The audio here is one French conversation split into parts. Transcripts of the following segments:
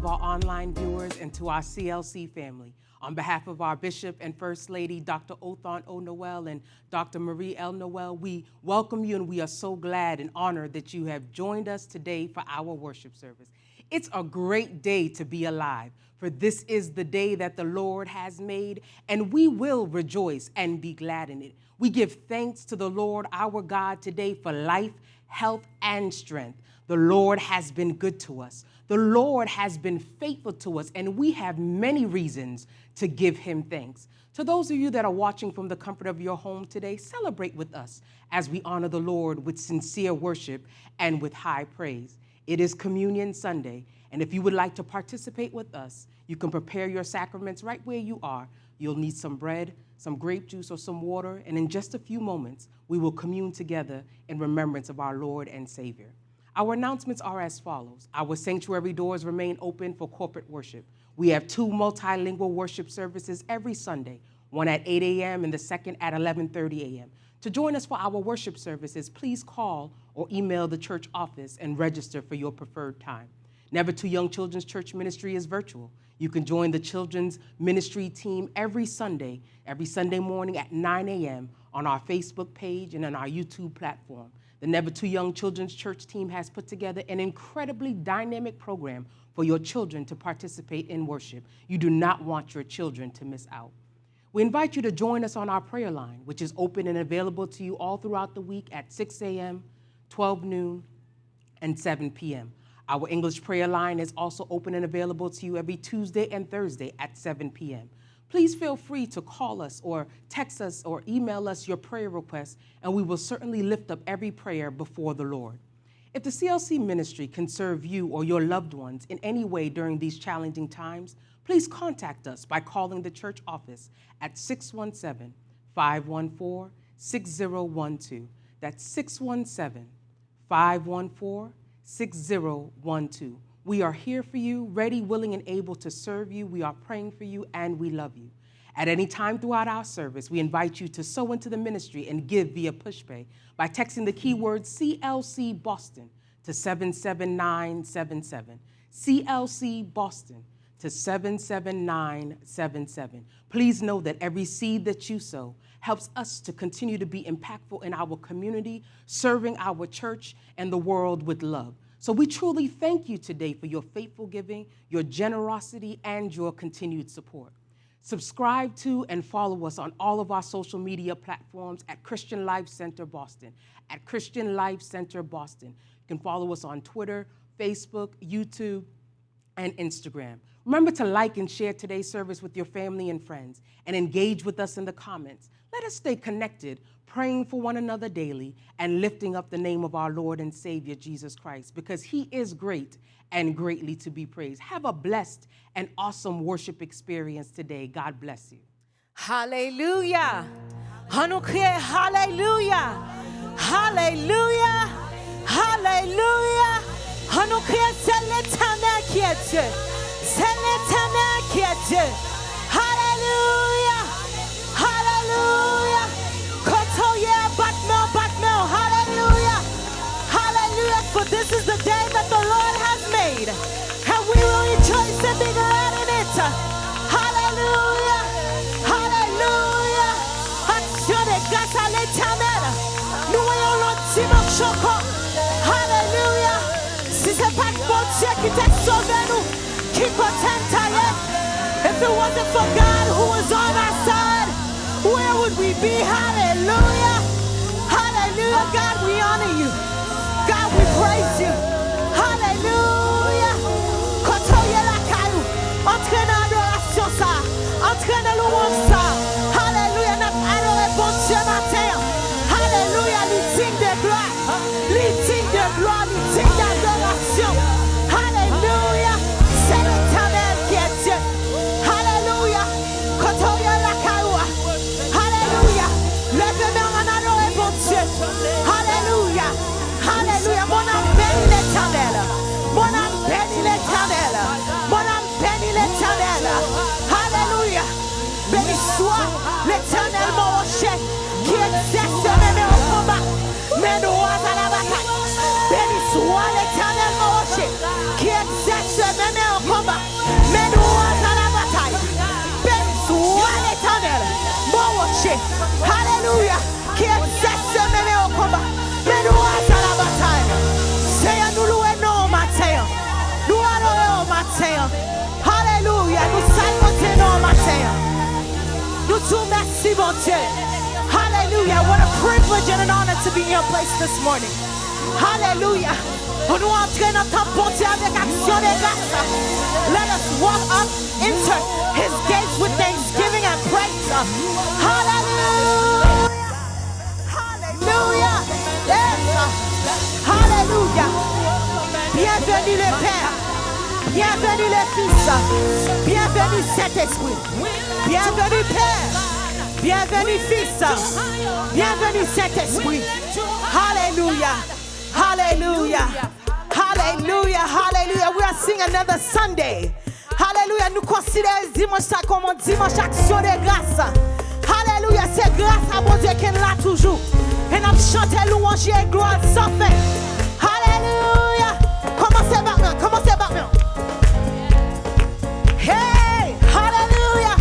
of our online viewers and to our CLC family. On behalf of our Bishop and First Lady, Dr. Othon O. Noel and Dr. Marie L. Noel, we welcome you and we are so glad and honored that you have joined us today for our worship service. It's a great day to be alive, for this is the day that the Lord has made, and we will rejoice and be glad in it. We give thanks to the Lord our God today for life, health, and strength. The Lord has been good to us. The Lord has been faithful to us, and we have many reasons to give him thanks. To those of you that are watching from the comfort of your home today, celebrate with us as we honor the Lord with sincere worship and with high praise. It is Communion Sunday, and if you would like to participate with us, you can prepare your sacraments right where you are. You'll need some bread, some grape juice, or some water, and in just a few moments, we will commune together in remembrance of our Lord and Savior. Our announcements are as follows. Our sanctuary doors remain open for corporate worship. We have 2 multilingual worship services every Sunday, one at 8 a.m. and the second at 11:30 a.m. To join us for our worship services, please call or email the church office and register for your preferred time. Never Too Young Children's Church Ministry is virtual. You can join the children's ministry team every Sunday morning at 9 a.m. on our Facebook page and on our YouTube platform. The Never Too Young Children's Church team has put together an incredibly dynamic program for your children to participate in worship. You do not want your children to miss out. We invite you to join us on our prayer line, which is open and available to you all throughout the week at 6 a.m., 12 noon, and 7 p.m. Our English prayer line is also open and available to you every Tuesday and Thursday at 7 p.m. Please feel free to call us or text us or email us your prayer requests, and we will certainly lift up every prayer before the Lord. If the CLC ministry can serve you or your loved ones in any way during these challenging times, please contact us by calling the church office at 617-514-6012. That's 617-514-6012. We are here for you, ready, willing, and able to serve you. We are praying for you, and we love you. At any time throughout our service, we invite you to sow into the ministry and give via PushPay by texting the keyword CLC Boston to 77977. CLC Boston to 77977. Please know that every seed that you sow helps us to continue to be impactful in our community, serving our church and the world with love. So we truly thank you today for your faithful giving, your generosity, and your continued support. Subscribe to and follow us on all of our social media platforms at Christian Life Center Boston, at Christian Life Center Boston. You can follow us on Twitter, Facebook, YouTube, and Instagram. Remember to like and share today's service with your family and friends, and engage with us in the comments. Let us stay connected, praying for one another daily, and lifting up the name of our Lord and Savior, Jesus Christ, because he is great and greatly to be praised. Have a blessed and awesome worship experience today. God bless you. Hallelujah. Hallelujah. Hallelujah. Hallelujah. Hallelujah. Hallelujah. Kotoya, but no. Hallelujah. Hallelujah. For this is the day that the Lord has made, and we will rejoice and be glad in it. Hallelujah. Hallelujah. Actionne grâce à l'Éternel. Nous voyons le dimanche encore. Hallelujah. Si c'est pas bon Dieu qui t'a sauvé nous, qui contente taillé. If it wasn't for God who was on our side, where would we be? Hallelujah. Hallelujah. God, we honor you. God, we praise you. Hallelujah. Kotoye la caillou. Entraîne l'adoration ça. Entraîne louange ça. Hallelujah. Notre adoré bon Dieu matin. Hallelujah. Les signes de gloire. Les signes de gloire. Les signes d'adoration. Hallelujah. C'est l'Éternel qui est Dieu. Hallelujah. Kotoye la caillou. Hallelujah. Lève-moi en adoré bon Dieu. Hallelujah. Hallelujah. Mon âme bénit l'Éternel. Mon âme bénit l'Éternel. Mon âme bénit l'Éternel. Hallelujah. Béni soit l'Éternel, mon rocher, qui exerce mes mains au combat, mes droits à la bataille. Béni soit l'Éternel. be in your place this morning. Hallelujah. On nous entrer dans ta bonté avec action de grâce. Let us walk up, enter his gates with thanksgiving and praise. Hallelujah. Hallelujah. Yes. Hallelujah. Bienvenue les pères. Bienvenue les fils. Bienvenue Saint-Esprit. Bienvenue Père. Bienvenue Fils. Bienvenue Saint-Esprit. Hallelujah. Hallelujah. Hallelujah. Hallelujah. We are seeing another Sunday. Hallelujah. Nous considérons dimanche ça comme un dimanche action de grâce. Hallelujah. C'est grâce à mon Dieu qui est là toujours. Et nous chantons louange et gloire sans fin. Hallelujah. Commencez maintenant. Commencez maintenant. Hey. Hallelujah.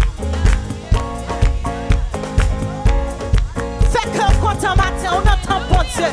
Faites cœur content matin. On entend bon Dieu.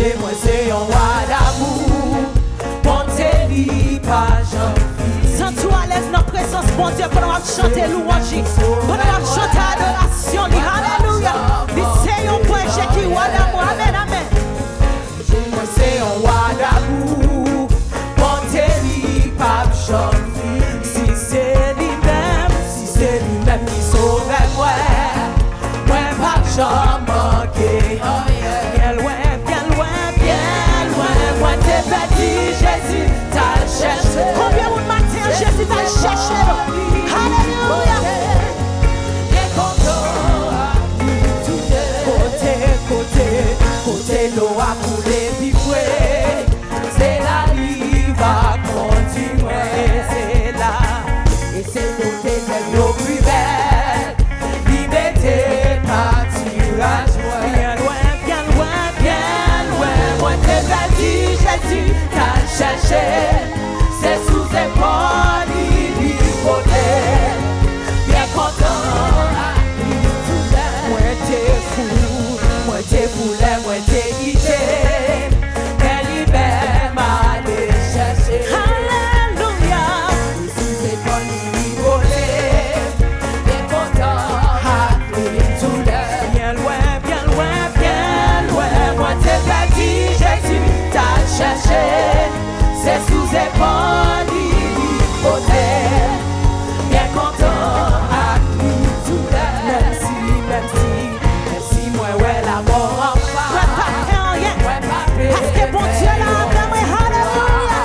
Chez moi c'est un roi d'amour, bonté li pas j'envie. Sens-toi à l'aise dans la présence, bon Dieu, pendant qu'on chante louange, pendant qu'on chante adoration, alléluia. C'est un projet qui est roi d'amour, amen, amen. Chez moi c'est un roi d'amour, bonté li pas j'envie. Si c'est lui-même qui sauve moi, moi pas j'en manquer. Bien loin, moi t'es petit, Jésus t'a cherché. Combien de matin Jésus t'a cherché? Alléluia. Bien content, côté l'eau a coulé vivre. C'est la vie va continuer, c'est là. Et c'est côté celle nos plus belle. Liberté partir à joie. Bien loin, moi t'es petit, Jésus t'a cherché. C'est sous tes pas, il côté. Bien content, moi t'es fou, moi t'es quitté. Elle libère m'a chercher. Alléluia. Sous tes pas, il côté. Bien content, tout l'air. Bien loin, moi t'es petit, Jésus t'a cherché. C'est sous épaules, il côté. Bien content, à tout l'air. Même si, moi, ouais, la mort en bas. Parce que bon Dieu l'a envoyé, alléluia.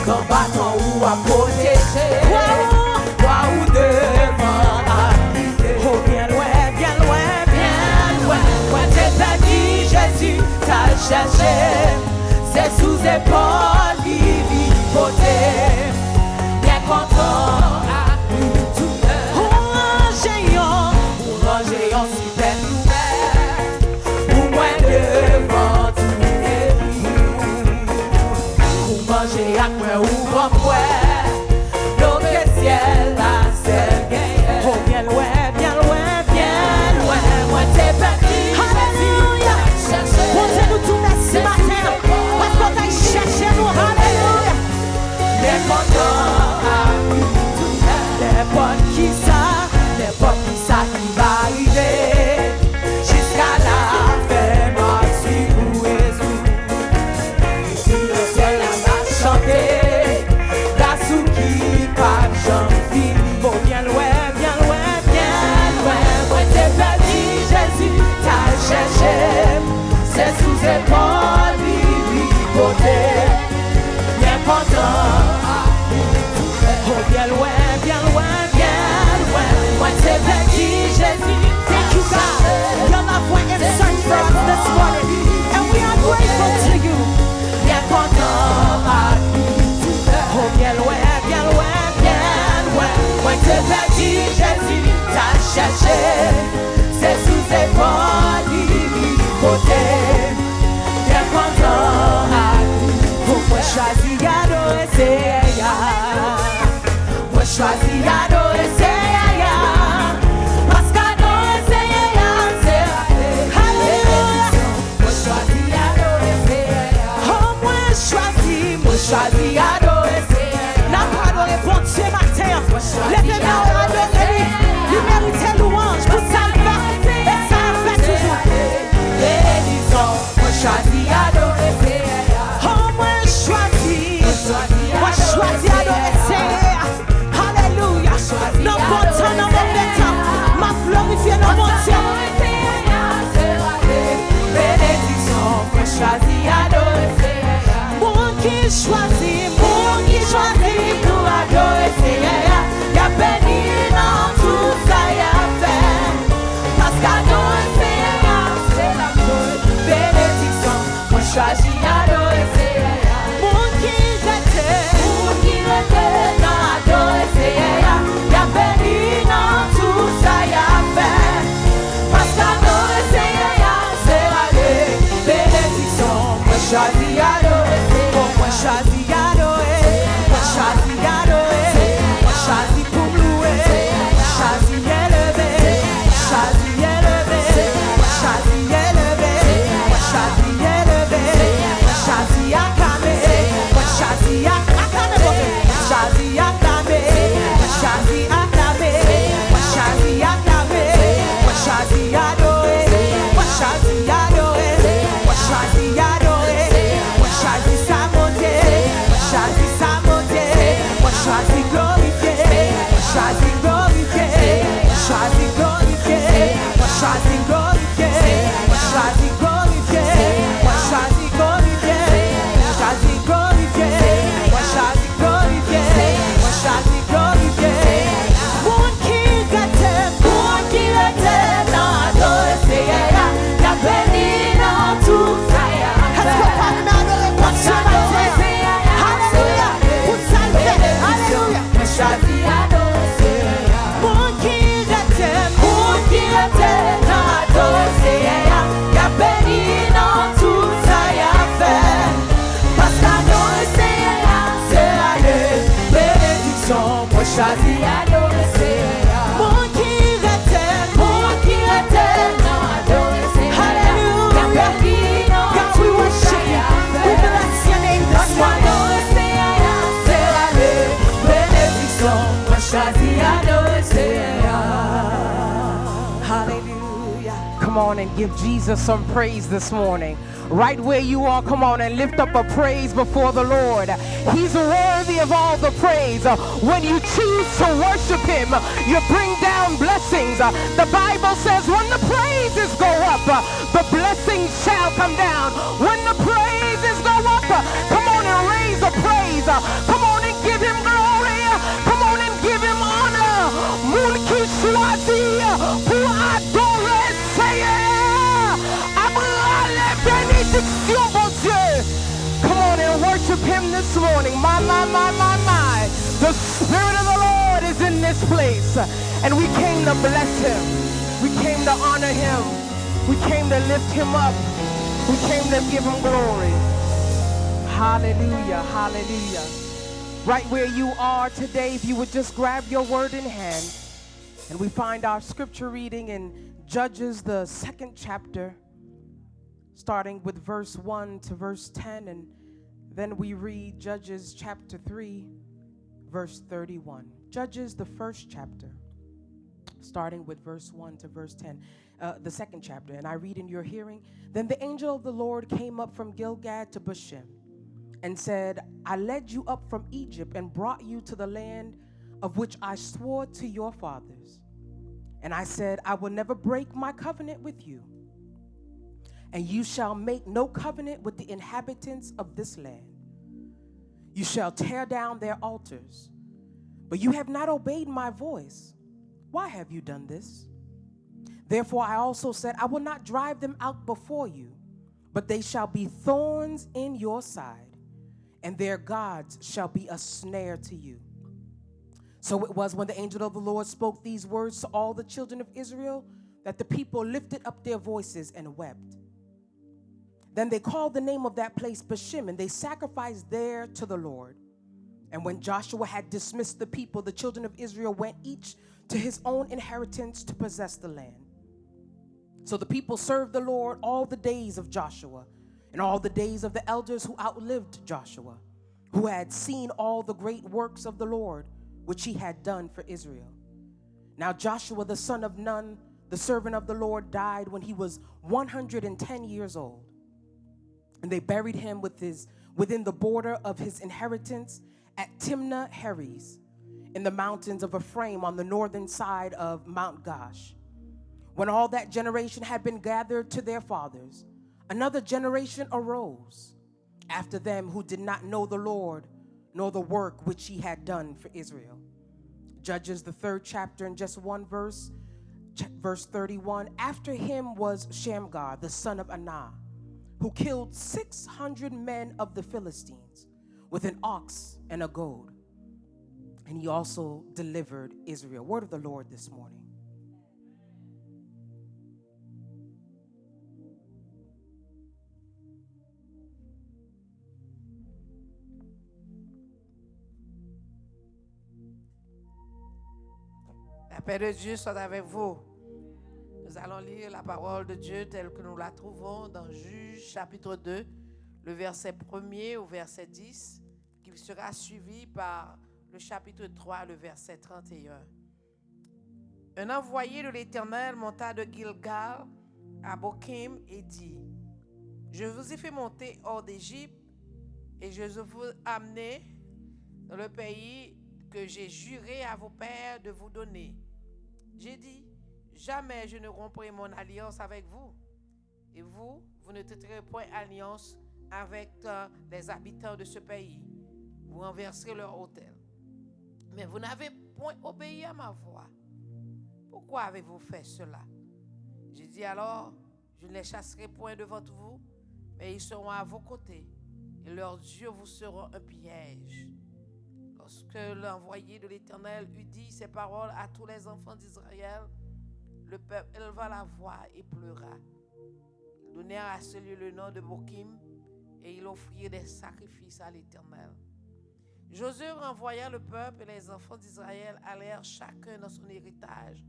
Combattant ou à protéger. Toi ou devant la guider. Oh, bien loin. Moi t'es petit, Jésus t'a cherché. C'est sous épaules, il côté. Bien content, à tout l'heure. Géant, si belle nouvelle. Pour moi devant tous les pour manger à quoi ou pour moi. Donc le ciel a celle gagne. Oh, bien loin. Moi t'es petit, alléluia. Posez-nous tout merci matin. Parce qu'on t'a cherché nous, alléluia. Bien content, n'importe qui ça qui va arriver. Jusqu'à la fin, moi suis vous et vous. Ici le ciel a chanté, la sous qui pas j'en vis. Oh, bien loin. Moi t'es petit, Jésus t'a cherché. C'est sous épaules, il côté. Bien content, oh, bien loin. Moi t'es petit, Jésus. Thank you, God. You're not going in search for us this morning, and we are grateful to you. Bien content, oh, bien loin. Moi t'es petit, Jésus t'a cherché. C'est sous épaules, il côté. Bien content, oh, moi choisis adorer, c'est ya. Moi choisis adorer, c'est ya. Choisis adorer, n'a pas adoré bon Dieu matin. Lève-les mains à adorer, lui mérite louange pour ça et ça fait toujours. Bénédiction, moi choisis adorer, oh moi choisis adorer, alléluia. Non bon temps, non mauvais temps, m'a glorifié non bon Dieu. Bénédiction, moi choisis adorer. Mon qui choisit pour adorer, c'est y'a béni dans tout ça y'a fait. Parce qu'adorer, c'est la chose. Bénédiction, moi choisis adorer, c'est mon qui était dans adorer, c'est y'a béni dans tout ça y'a fait. Parce qu'adorer, c'est la bénédiction, moi choisis adorer. Choisis adorer, choisis pour louer, choisis élever, choisis élever, choisis élever, choisis élever. Give Jesus some praise this morning. Right where you are, come on and lift up a praise before the Lord. He's worthy of all the praise. When you choose to worship him, you bring down blessings. The Bible says when the praises go up, the blessings shall come down. When the praises go up, come on and raise the praise. Come on and give him glory. Come on and give him honor. Moun qui choisit pour adorer Seigneur. La bénédiction, mon Dieu. Come on and worship him this morning. My. The Spirit of the Lord is in this place. And we came to bless him. We came to honor him. We came to lift him up. We came to give him glory. Hallelujah, hallelujah. Right where you are today, if you would just grab your word in hand. And we find our scripture reading in Judges, the 2nd chapter, starting with verse 1 to verse 10, and then we read Judges chapter 3, verse 31. Judges, the 1st chapter, starting with verse 1 to verse 10, the 2nd chapter, and I read in your hearing. Then the angel of the Lord came up from Gilgad to Bochim and said, I led you up from Egypt and brought you to the land of which I swore to your fathers. And I said, I will never break my covenant with you. And you shall make no covenant with the inhabitants of this land. You shall tear down their altars. But you have not obeyed my voice. Why have you done this? Therefore I also said, I will not drive them out before you, but they shall be thorns in your side, and their gods shall be a snare to you. So it was when the angel of the Lord spoke these words to all the children of Israel that the people lifted up their voices and wept. Then they called the name of that place Bochim, and they sacrificed there to the Lord. And when Joshua had dismissed the people, the children of Israel went each to his own inheritance to possess the land. So the people served the Lord all the days of Joshua and all the days of the elders who outlived Joshua, who had seen all the great works of the Lord, which he had done for Israel. Now Joshua, the son of Nun, the servant of the Lord, died when he was 110 years old. And they buried him within the border of his inheritance at Timnah Heres, in the mountains of Ephraim on the northern side of Mount Gosh. When all that generation had been gathered to their fathers, another generation arose after them who did not know the Lord, nor the work which he had done for Israel. Judges, the 3rd chapter, and just one verse, verse 31. After him was Shamgar, the son of Anah, who killed 600 men of the Philistines with an ox and a goad. And he also delivered Israel. Word of the Lord this morning. La paix de Dieu soit avec vous. Nous allons lire la parole de Dieu telle que nous la trouvons dans Juges chapitre 2, le verset 1er au verset 10, qui sera suivi par le chapitre 3, le verset 31. Un envoyé de l'Éternel monta de Gilgal à Bochim et dit, je vous ai fait monter hors d'Égypte et je vous ai amené dans le pays que j'ai juré à vos pères de vous donner. J'ai dit, jamais je ne romprai mon alliance avec vous. Et vous ne traiterez point alliance avec les habitants de ce pays. Vous renverserez leur autel. Mais vous n'avez point obéi à ma voix. Pourquoi avez-vous fait cela? J'ai dit alors, je ne les chasserai point devant vous, mais ils seront à vos côtés, et leurs dieux vous seront un piège. Lorsque l'envoyé de l'Éternel eut dit ces paroles à tous les enfants d'Israël, le peuple éleva la voix et pleura. Ils donnèrent à ce lieu le nom de Bochim, et ils offrirent des sacrifices à l'Éternel. Josué renvoya le peuple, et les enfants d'Israël allèrent chacun dans son héritage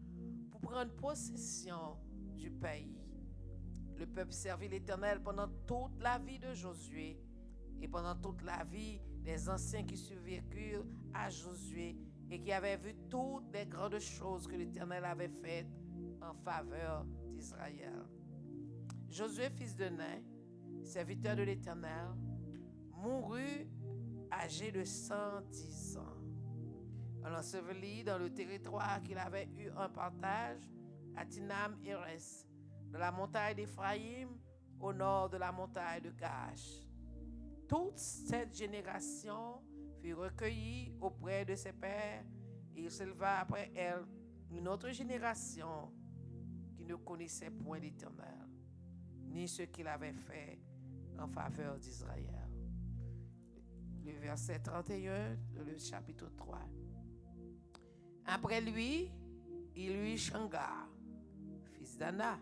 pour prendre possession du pays. Le peuple servit l'Éternel pendant toute la vie de Josué et pendant toute la vie des anciens qui survécurent à Josué et qui avaient vu toutes les grandes choses que l'Éternel avait faites en faveur d'Israël. Josué, fils de Nun, serviteur de l'Éternel, mourut âgé de 110 ans. Enseveli dans le territoire qu'il avait eu en partage à Tinam-Héres, de la montagne d'Éphraïm au nord de la montagne de Gaash. Toute cette génération fut recueillie auprès de ses pères et il s'éleva après elle une autre génération qui ne connaissait point l'Éternel, ni ce qu'il avait fait en faveur d'Israël. Le verset 31, le chapitre 3. Après lui, il eut Shamgar, fils d'Anna.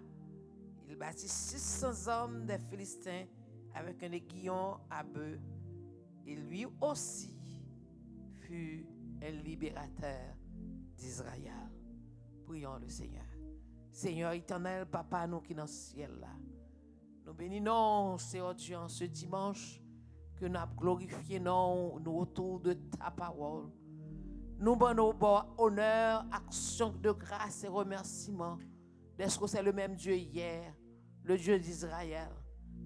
Il bâtit 600 hommes des Philistins avec un aiguillon à bœuf. Et lui aussi fut un libérateur d'Israël. Prions le Seigneur. Seigneur éternel, Papa, nous qui dans le ciel là, nous bénissons, Seigneur Dieu, en ce dimanche que nous avons glorifié nous autour de ta parole. Nous donnons honneur, action de grâce et remerciement d'être que c'est le même Dieu hier, le Dieu d'Israël,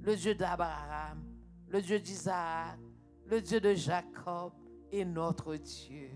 le Dieu d'Abraham, le Dieu d'Isaac, le Dieu de Jacob et notre Dieu.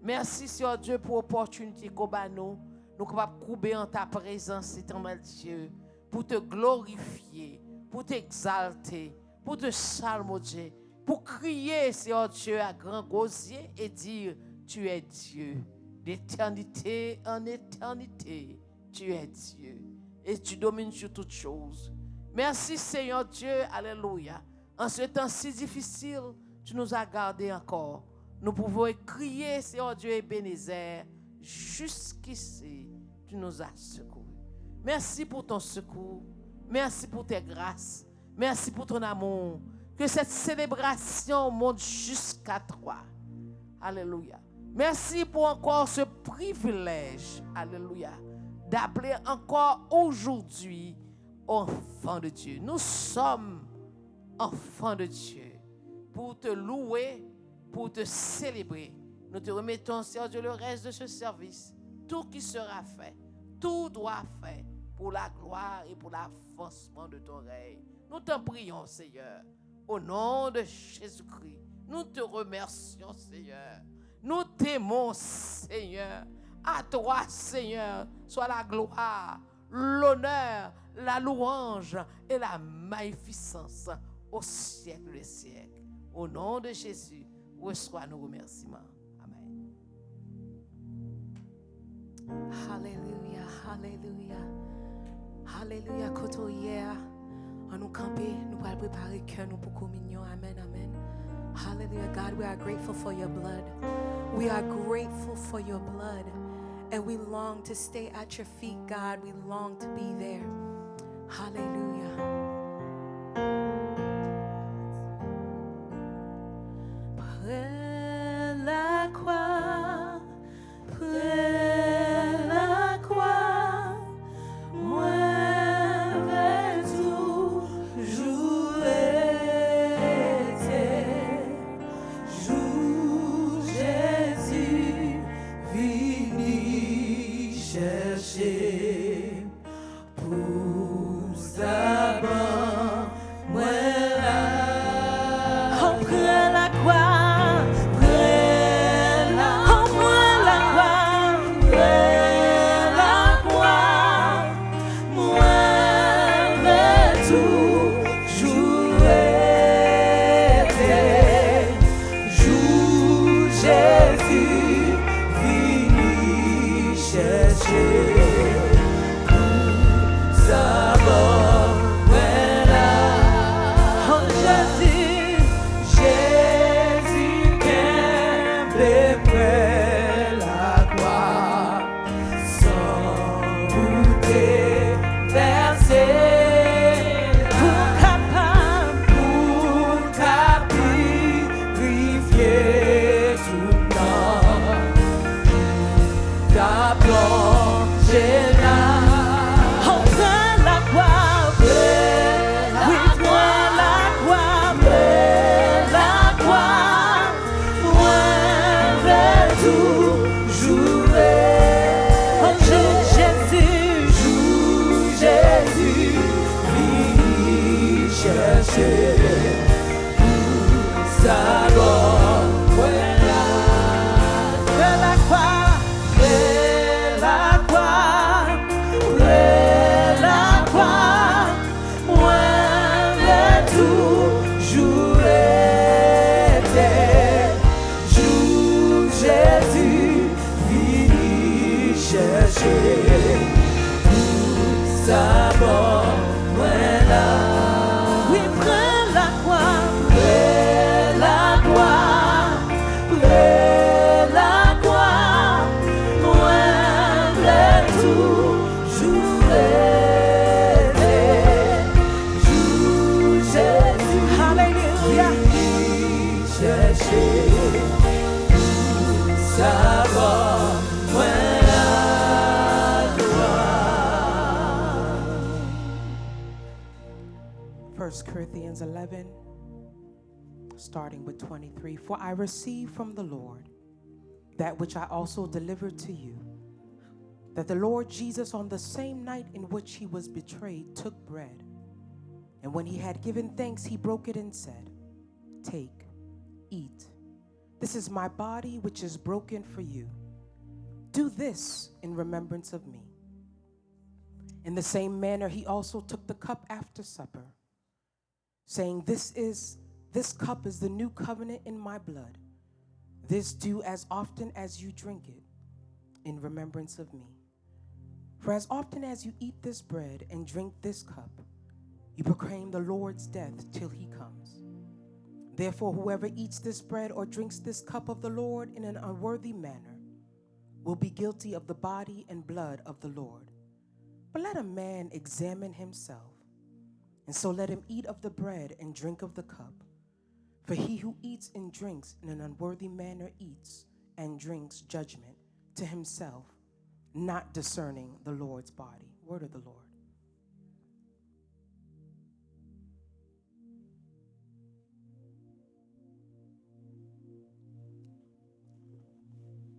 Merci, Seigneur Dieu, pour l'opportunité qu'on a nous capables de couper en ta présence, éternel Dieu, pour te glorifier, pour t'exalter, pour te psalmodier, pour crier, Seigneur Dieu, à grand gosier et dire, tu es Dieu. D'éternité en éternité, tu es Dieu. Et tu domines sur toutes choses. Merci, Seigneur Dieu, alléluia. En ce temps si difficile, tu nous as gardés encore. Nous pouvons crier, Seigneur Dieu, Ebenezer, jusqu'ici, tu nous as secourus. Merci pour ton secours. Merci pour tes grâces. Merci pour ton amour. Que cette célébration monte jusqu'à toi. Alléluia. Merci pour encore ce privilège, alléluia, d'appeler encore aujourd'hui enfants de Dieu. Nous sommes enfants de Dieu pour te louer, pour te célébrer. Nous te remettons, Seigneur Dieu, le reste de ce service. Tout qui sera fait, tout doit faire pour la gloire et pour l'avancement de ton règne. Nous t'en prions, Seigneur, au nom de Jésus-Christ. Nous te remercions, Seigneur. Nous t'aimons, Seigneur. À toi, Seigneur, soit la gloire, l'honneur, la louange et la magnificence au siècle des siècles. Au nom de Jésus, reçois nos remerciements. Amen. Alléluia, alléluia, alléluia. Koto hier, en nous camper, nous allons préparer cœur nous pour communion. Amen, amen. Hallelujah, God, we are grateful for your blood. We are grateful for your blood. And we long to stay at your feet, God. We long to be there. Hallelujah. Près la croix, près la croix, moi vais toujours être. Jour Jésus vini chercher pour s'abandonner. chercher pour savoir voilà. De la croix, de la croix, de la croix, moi de toujours été, jour Jésus vini chercher pour savoir voilà. Oui, prends la croix, prends la croix, prends la croix, moi de toujours été, jour Jésus, alléluia, vini chercher pour savoir voilà gloire. 1 Corinthians 11, starting with 23. For I received from the Lord that which I also delivered to you, that the Lord Jesus, on the same night in which he was betrayed, took bread. And when he had given thanks, he broke it and said, Take, eat. This is my body, which is broken for you. Do this in remembrance of me. In the same manner, he also took the cup after supper, saying, This cup is the new covenant in my blood. This do as often as you drink it in remembrance of me. For as often as you eat this bread and drink this cup, you proclaim the Lord's death till he comes. Therefore, whoever eats this bread or drinks this cup of the Lord in an unworthy manner will be guilty of the body and blood of the Lord. But let a man examine himself, and so let him eat of the bread and drink of the cup. For he who eats and drinks in an unworthy manner eats and drinks judgment to himself, not discerning the Lord's body. Word of the Lord.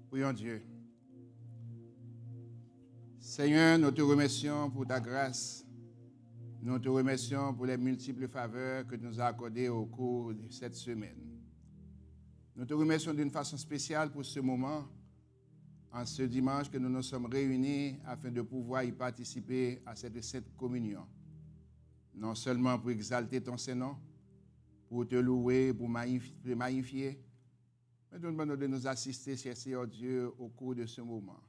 Prions Dieu. Seigneur, nous te remercions pour ta grâce. Nous te remercions pour les multiples faveurs que tu nous as accordées au cours de cette semaine. Nous te remercions d'une façon spéciale pour ce moment, en ce dimanche que nous nous sommes réunis afin de pouvoir y participer à cette sainte communion. Non seulement pour exalter ton Saint-Nom, pour te louer, pour te magnifier, mais nous demandons de nous assister, cher Seigneur Dieu, au cours de ce moment.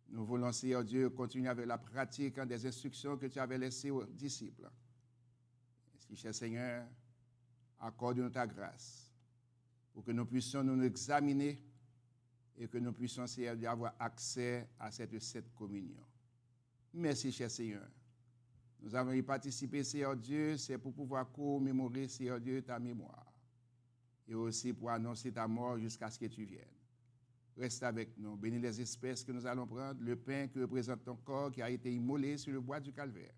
Nous voulons, Seigneur Dieu, continuer avec la pratique des instructions que tu avais laissées aux disciples. Ainsi, cher Seigneur, accorde-nous ta grâce pour que nous puissions nous examiner et que nous puissions, Seigneur Dieu, avoir accès à cette communion. Merci, cher Seigneur. Nous avons y participé, Seigneur Dieu, c'est pour pouvoir commémorer, Seigneur Dieu, ta mémoire et aussi pour annoncer ta mort jusqu'à ce que tu viennes. Reste avec nous. Bénis les espèces que nous allons prendre, le pain qui représente ton corps qui a été immolé sur le bois du calvaire,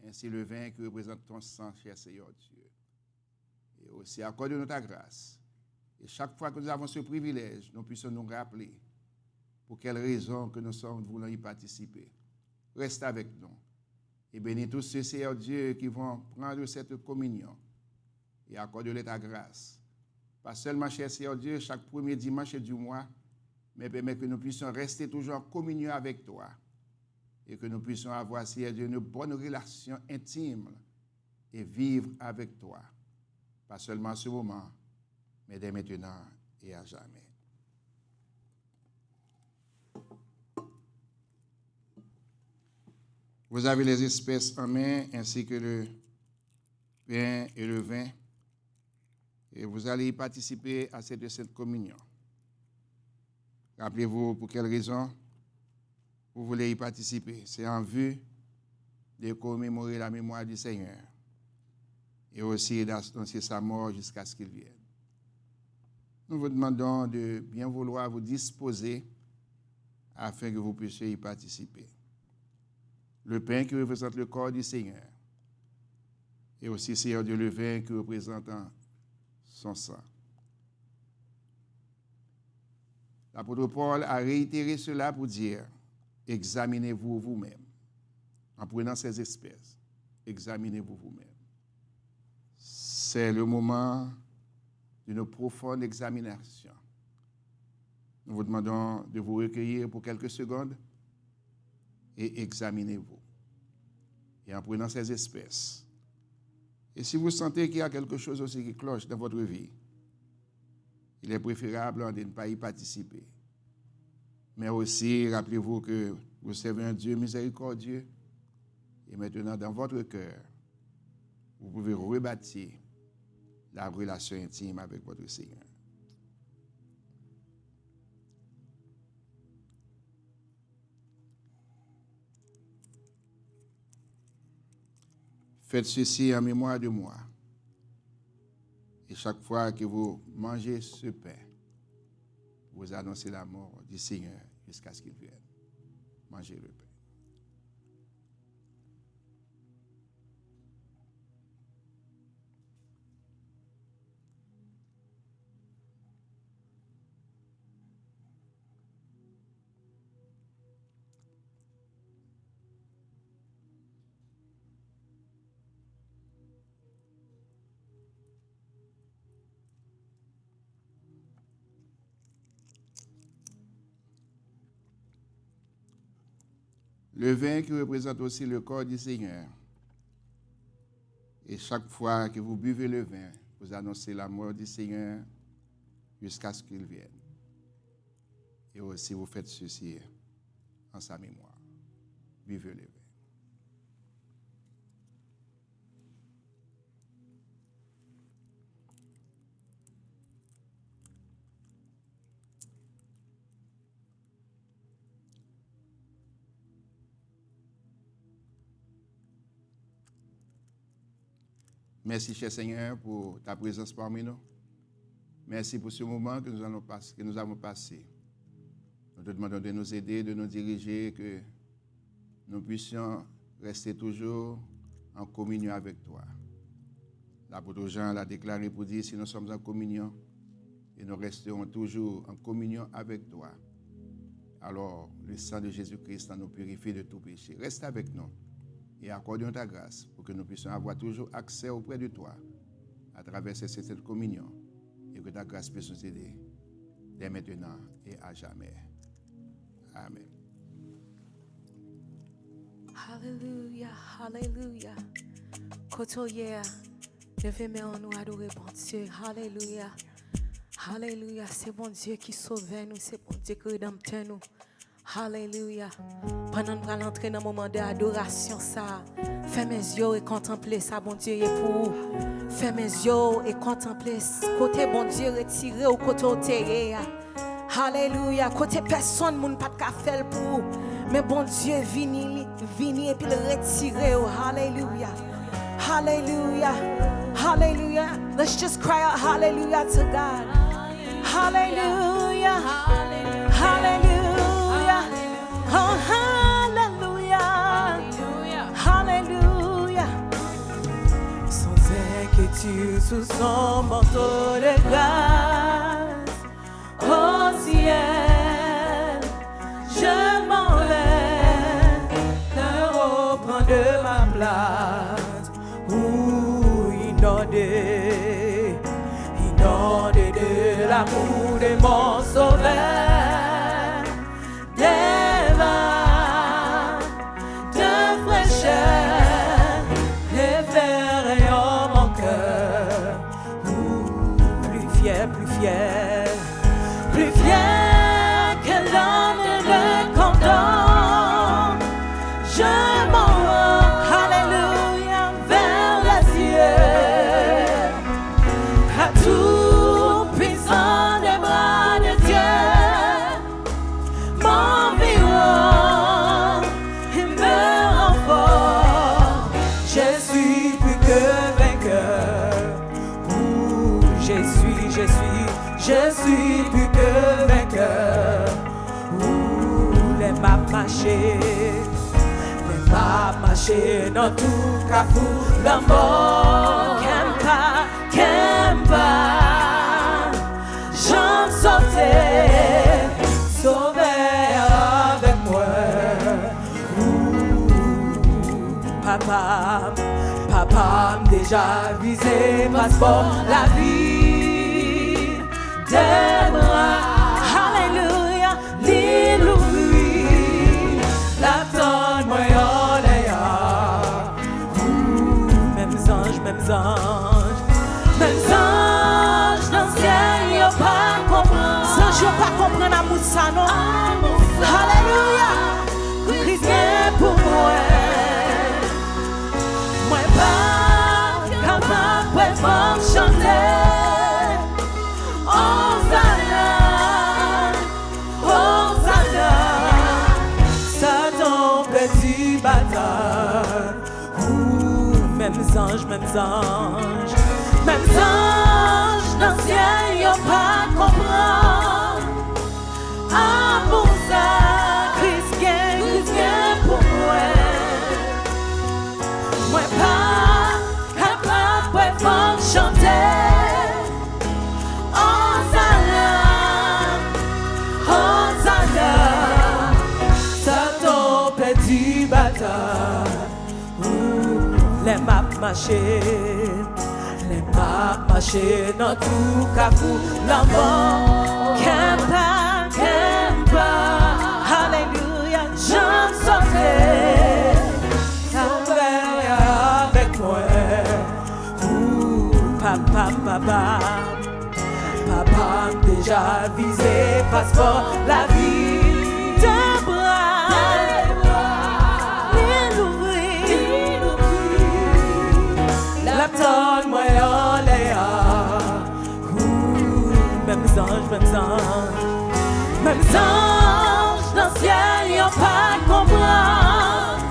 ainsi le vin qui représente ton sang, cher Seigneur Dieu. Et aussi accorde-nous ta grâce. Et chaque fois que nous avons ce privilège, nous puissions nous rappeler pour quelle raison que nous voulons y participer. Reste avec nous. Et bénis tous ceux, Seigneur Dieu, qui vont prendre cette communion. Et accorde-leur ta grâce. Pas seulement, cher Seigneur Dieu, chaque premier dimanche du mois, mais permet que nous puissions rester toujours en communion avec toi et que nous puissions avoir, Seigneur Dieu, une bonne relation intime et vivre avec toi. Pas seulement en ce moment, mais dès maintenant et à jamais. Vous avez les espèces en main ainsi que le pain et le vin. Et vous allez y participer à cette sainte communion. Rappelez-vous pour quelle raison vous voulez y participer. C'est en vue de commémorer la mémoire du Seigneur et aussi d'annoncer sa mort jusqu'à ce qu'il vienne. Nous vous demandons de bien vouloir vous disposer afin que vous puissiez y participer. Le pain qui représente le corps du Seigneur et aussi, Seigneur Dieu, le vin qui représente son sang. L'apôtre Paul a réitéré cela pour dire, examinez-vous vous-même. En prenant ces espèces, examinez-vous vous-même. c'est le moment d'une profonde examination. Nous vous demandons de vous recueillir pour quelques secondes et examinez-vous. Et en prenant ces espèces, et si vous sentez qu'il y a quelque chose aussi qui cloche dans votre vie, il est préférable de ne pas y participer. Mais aussi, rappelez-vous que vous servez un Dieu miséricordieux. Et maintenant, dans votre cœur, vous pouvez rebâtir la relation intime avec votre Seigneur. Faites ceci en mémoire de moi. Et chaque fois que vous mangez ce pain, vous annoncez la mort du Seigneur jusqu'à ce qu'il vienne. Mangez le pain. Le vin qui représente aussi le corps du Seigneur. Et chaque fois que vous buvez le vin, vous annoncez la mort du Seigneur jusqu'à ce qu'il vienne. Et aussi vous faites ceci en sa mémoire. Buvez le vin. Merci, cher Seigneur, pour ta présence parmi nous. Merci pour ce moment que nous avons passé. Nous te demandons de nous aider, de nous diriger, que nous puissions rester toujours en communion avec toi. L'apôtre Jean l'a déclaré pour dire, si nous sommes en communion, et nous resterons toujours en communion avec toi, alors le sang de Jésus-Christ nous purifie de tout péché. Reste avec nous. Et accorde-nous ta grâce pour que nous puissions avoir toujours accès auprès de toi à travers cette communion et que ta grâce puisse nous aider dès maintenant et à jamais. Amen. Alléluia, alléluia. Côté, levez-moi nous adorer bon Dieu. Alléluia. Alléluia, c'est bon Dieu qui sauve nous, c'est bon Dieu qui rédempte nous. Alléluia. Pendant que nous entrer dans un moment d'adoration, ça, fais mes yeux et contempler ça, bon Dieu, et pour vous. Fais mes yeux et contempler côté bon Dieu retiré au côté terre. Alléluia. Côté personne, moun pas de faire pour vous. Mais bon Dieu, vini et puis le retirer. Alléluia. Hallelujah. Hallelujah. Let's just cry out hallelujah to God. Hallelujah. Hallelujah. Oh, hallelujah. Hallelujah. Sans inquiétude sous son manteau de grâce, au ciel, je m'en vais, le reprend de ma place. Inondé de l'amour de mon sauveur, des vins de fraîcheur, réveillent mon cœur. Plus fier, plus fier, plus fier que l'homme de content. Je m'en vais, alléluia, vers les cieux, à tout puissant des bras de Dieu, m'environne et me rend fort. Je suis plus que vainqueur. Je suis plus que vainqueur. Les m'a marché dans tout cafou, l'amour Kemba, j'en sautais, sauvé avec moi. Papa me déjà visé, passeport, la vie des bras. Alléluia, l'île ouvrie, la tonne moyen léa. Mêmes anges, dans le ciel, y'a pas comprendre. Sans je pas comprendre amour ça non. Alléluia, Christ est pour moi. Moi pas capable de chanter. Hosanna, Hosanna, Satan petit bâtard. Mêmes anges, dans le ciel, y'a pas comprendre. Amour ça, Christ est pour moi. Moi pas capable de chanter. Hosanna, Hosanna, Satan petit bâtard. Les maps marcher dans tout cafou, l'enfant Kempa, alléluia, j'en sortais, avec moi, papa déjà visé, passeport, la vie de bras. Lapton, moi, en léa. Mêmes anges, dans le ciel, y'a pas comprendre.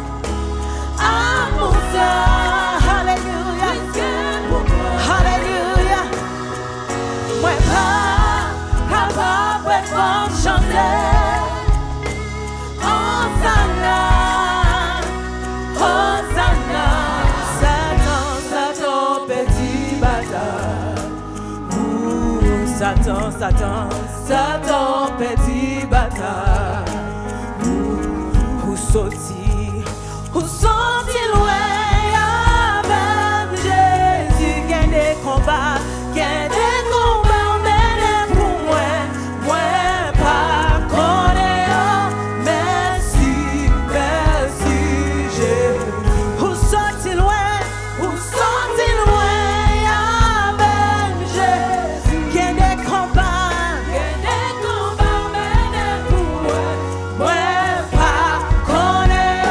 Amour ça, alléluia, alléluia. Moi pas capable de chanter. Hosanna, Hosanna. Satan, petit bâtard. Où sont-ils loin avec Jésus? Gagne des combats, menés pour moi. Moi pas connaître, merci, Jésus. Où sont-ils loin? Avec Jésus? Gagne des combats. Menés pour moi. Moi pas connaître.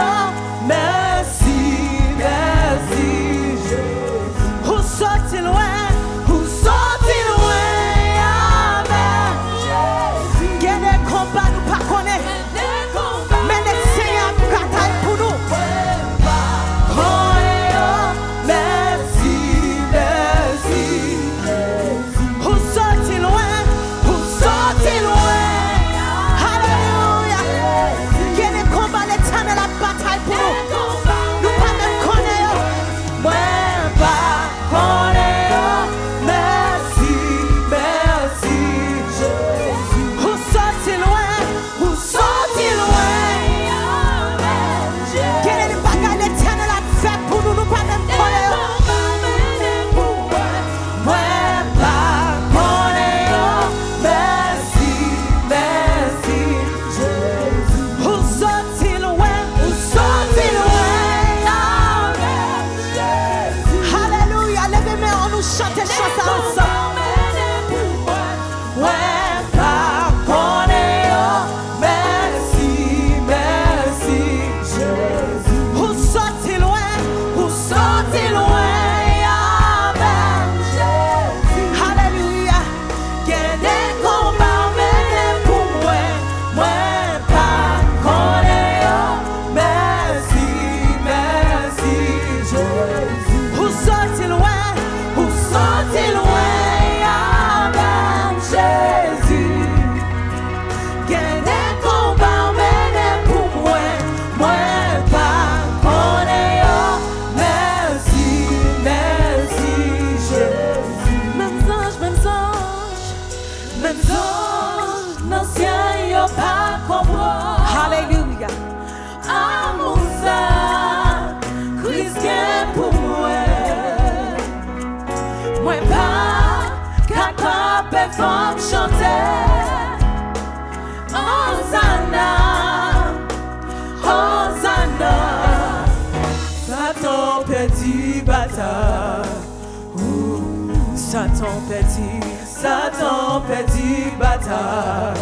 faut chanter. Hosanna, Hosanna. Satan petit bataille. Satan petit bataille.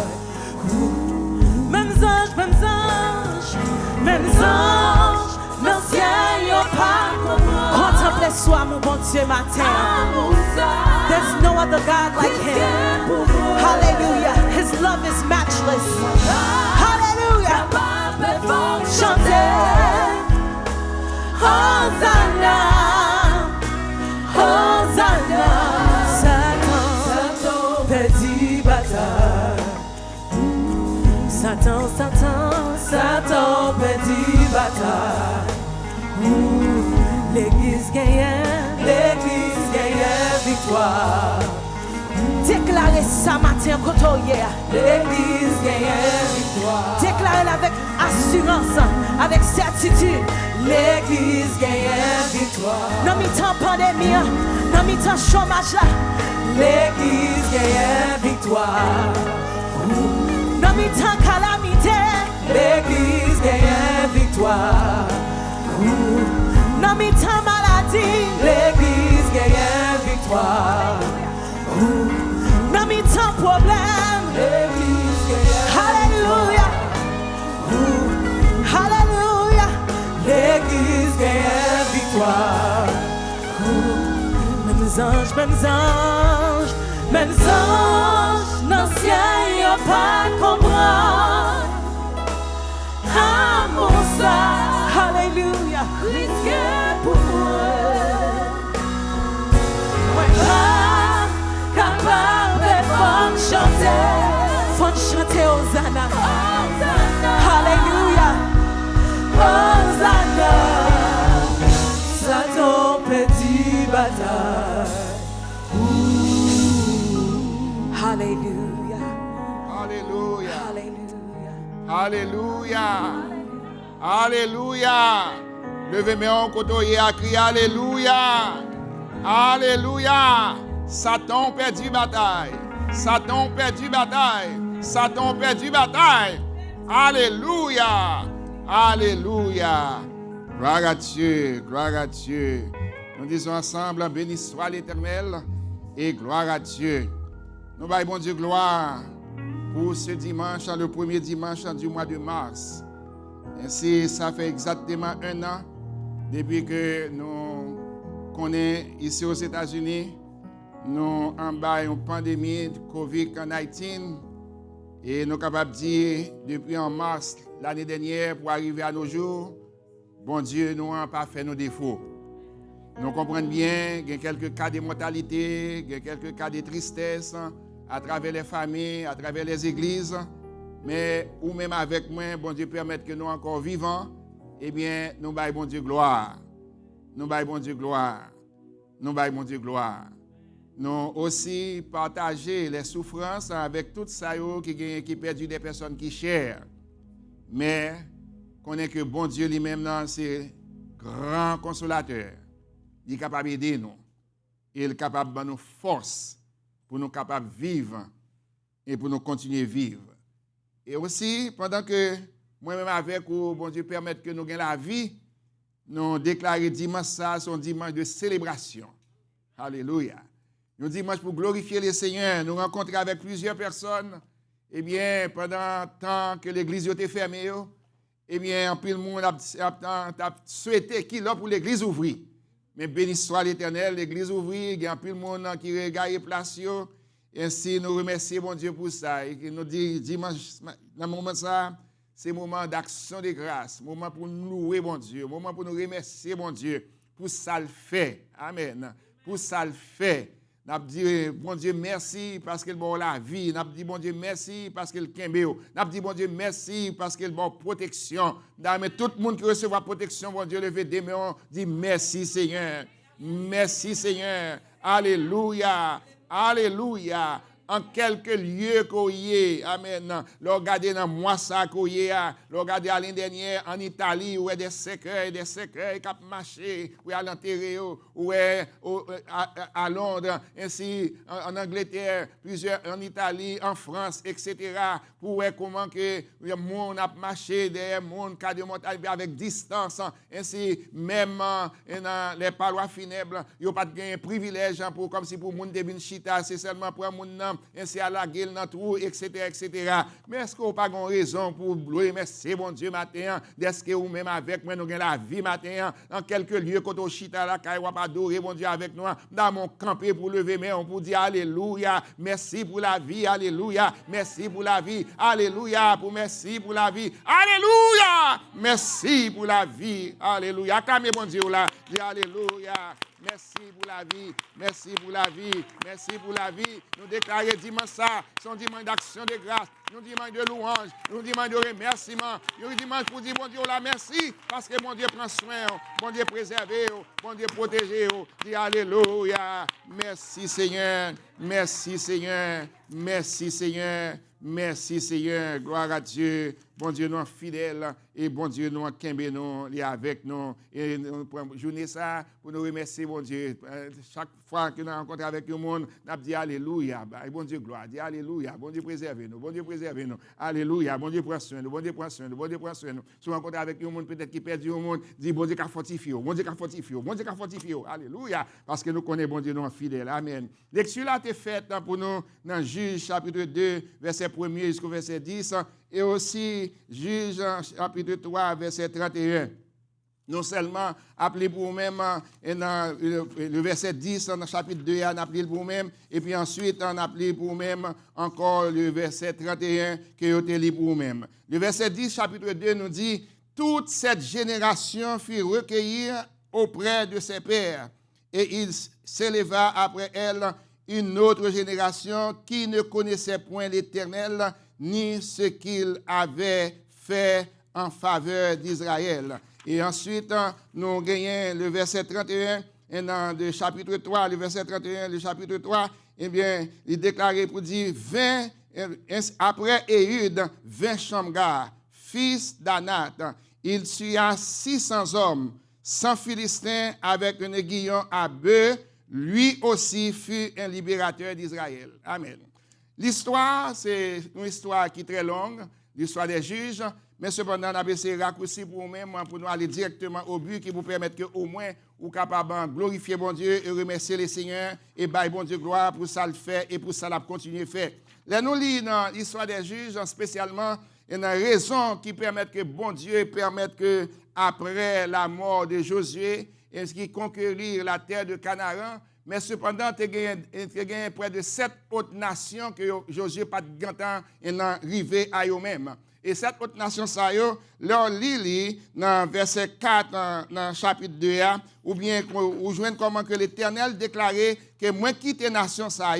Même ange, non ciel y'a pas comment. Contemple-soi mon bon Dieu matin. There's no other God like Him. Hallelujah. His love is matchless. Hallelujah. Chanter. Hosanna. Hosanna. Satan petit bataille. Satan petit bataille. L'église gagne victoire. Déclarez ça matin, Kotoye. L'église gagne victoire. Déclarez-le avec assurance, avec certitude. L'église gagne victoire. Non, mi-temps pandémie, non, mi-temps chômage là. L'église gagne victoire. Non, mi-temps calamité. L'église gagne victoire. Non, mi-temps maladie. L'église gagne victoire. Non, mi-temps problème. L'église gagne. Alléluia. Alléluia. L'église gagne victoire. Même anges, non ciel y'a pas comprendre. Ah mon ça, Alléluia. Risque pour moi. Capable faut chanter Hosanna. Alléluia. Hosanna. Satan petit bataille. Alléluia. Alléluia. Alléluia. Alléluia. Alléluia. Levez mes mains côté à crier Alléluia. Alléluia. Satan perdu bataille. Satan perdu bataille. Satan perdu bataille. Alléluia. Alléluia. Gloire à Dieu. Gloire à Dieu. Nous disons ensemble, béni soit l'Éternel et gloire à Dieu. Nous baillons bon Dieu gloire pour ce dimanche, le premier dimanche du mois de mars. Ainsi, ça fait exactement 1 an depuis que nous connaissons ici aux États-Unis, nous en bas une pandémie de COVID-19 et nous sommes capables de dire depuis en mars l'année dernière pour arriver à nos jours, bon Dieu nous n'a pas fait nos défauts. Nous comprenons bien qu'il y a quelques cas de mortalité, il y a quelques cas de tristesse à travers les familles, à travers les églises. Mais ou même avec moi, bon Dieu permette que nous encore vivants, eh bien, nous baillons bon Dieu gloire. Nous baillons bon Dieu gloire. Nous baillons bon Dieu gloire. Nous aussi partager les souffrances avec tout ça qui perdent des personnes qui chèrent. Mais connaît que bon Dieu lui-même, c'est grand consolateur. Il est capable d'aider nous. Il est capable de nous force pour nous capables de vivre et pour nous continuer à vivre. Et aussi, pendant que moi-même avec vous, bon Dieu permette que nous gagnions la vie, nous déclarons dimanche ça, son dimanche de célébration. Alléluia. Nous dimanche pour glorifier le Seigneur, nous rencontrons avec plusieurs personnes. Eh bien, pendant le temps que l'église était fermée, eh bien, en plus le monde a souhaité qu'il a pour l'église ouvrir. Mais béni soit l'Éternel, l'église ouvrie, il y a plus de monde qui regarde place. Ainsi, nous remercions bon Dieu pour ça. Et nous dit dimanche, dans le moment ça, c'est un moment d'action de grâce, moment pour nous louer bon Dieu, moment pour nous remercier bon Dieu pour ça le fait. Amen. Pour ça le fait. Nous avons dit bon Dieu merci parce qu'il bon la vie. Nous avons dit bon Dieu merci parce qu'il kembe. Nous avons dit bon Dieu merci parce qu'il bon protection. Mais tout le monde qui recevra protection, bon Dieu levé des mains, dit merci Seigneur. Merci Seigneur. Alléluia. Alléluia. en quelques lieux qu'on y est. Amen. Le regarder dans moi ça qu'on y est. Le regarder à l'année dernière en Italie où il y a des cercueils qui ont marché, où il y a l'enterré, où à Londres, ainsi en Angleterre, plusieurs en Italie, en France, etc. Pour voir comment que le monde a marché derrière le monde, cas de montagne avec distance. Ainsi, même dans les parois funèbres, il n'y a pas de privilège pour, comme si pour le monde de chita, c'est seulement pour le monde, ainsi à la gueule dans tout, etc., etc. Mais est-ce qu'on n'a pas de raison pour remercier mon Dieu matin, est-ce que vous même avec moi, nous avons la vie matin, dans quelques lieux, quand on chita la caille, on va adorer mon Dieu avec nous, dans mon campé pour lever main, pour dire Alléluia, merci pour la vie, Alléluia, merci pour la vie, Alléluia, merci pour la vie, Alléluia, merci pour la vie, Alléluia. Acclamez mon Dieu là, dis Alléluia. Merci pour la vie, merci pour la vie, merci pour la vie. Nous déclarons dimanche ça, son dimanche d'action de grâce, nous dimanche de louange, nous dimanche de remerciement, nous dimanche pour dire bon Dieu la merci, parce que mon Dieu prend soin, mon Dieu préserve, mon Dieu protège, dis Alléluia. Merci Seigneur, merci Seigneur, merci Seigneur, merci Seigneur, gloire à Dieu. Bon Dieu, nous fidèles et bon Dieu, nous kembe nous, il est avec nous. Et nous prenons journée ça pour nous remercier, bon Dieu. Chaque fois que nous rencontrons avec le monde, nous dit Alléluia. Bon Dieu, gloire. Dit Alléluia. Bon Dieu, préservez-nous. Bon Dieu, préservez-nous. Alléluia. Bon Dieu, prends soin. Bon Dieu, prends soin. Bon Dieu, prends soin. Si nous rencontrons avec le monde, peut-être qui perd du monde, dit bon Dieu, qu'a fortifié. Bon Dieu, qu'a fortifié. Bon Dieu, qu'a fortifié. Alléluia. Parce que nous connaissons, bon Dieu, nous fidèles. Amen. Lecture là, est faite pour nous dans Juge chapitre 2, verset 1 jusqu'au verset 10. Et aussi, Juge chapitre 3, verset 31. Non seulement appelé pour vous-même, dans le verset 10, dans le chapitre 2, on appelé pour vous-même, et puis ensuite, on appelé pour vous-même encore le verset 31, que vous avez pour vous-même. Le verset 10, chapitre 2, nous dit, toute cette génération fut recueillie auprès de ses pères, et il s'éleva après elle une autre génération qui ne connaissait point l'Éternel, ni ce qu'il avait fait en faveur d'Israël. Et ensuite, nous gagnons le verset 31, et dans le chapitre 3, le verset 31, le chapitre 3, eh bien, il déclarait pour dire, après Ehud, 20 Shamgar, fils d'Anath, il tua 600 hommes, 100 Philistins avec un aiguillon à bœuf, lui aussi fut un libérateur d'Israël. Amen. L'histoire, c'est une histoire qui est très longue, l'histoire des juges, mais cependant, on a essayé de raccourcir pour nous-mêmes, pour nous aller directement au but qui vous permettre que au moins, vous capable de glorifier bon Dieu et remercier le Seigneur et bailler bon Dieu gloire pour ça le faire et pour ça la continuer à faire. Là, nous lisons dans l'histoire des juges, spécialement, il y a une raison qui permet que bon Dieu permette que après la mort de Josué, et ce qui conquérir la terre de Canaan, mais cependant, il y a près de 7 autres nations que Josué pas de temps arrivé à eux-mêmes. Et cette autre nation, ça, leur lit dans verset 4, dans chapitre 2, ou bien, ou joignent comment que l'Éternel déclarait que moi quitte nation, ça,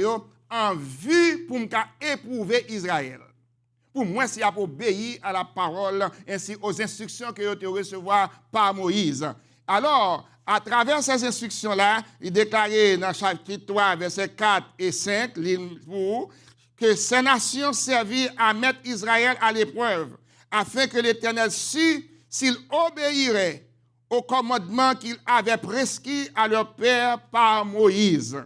en vue pour éprouver Israël. Pour moi, c'est pour obéir à la parole, ainsi aux instructions que vous recevoir par Moïse. Alors, à travers ces instructions-là, il déclarait dans chapitre 3, versets 4 et 5, que ces nations servirent à mettre Israël à l'épreuve, afin que l'Éternel sût s'il obéirait au commandement qu'il avait prescrit à leur père par Moïse.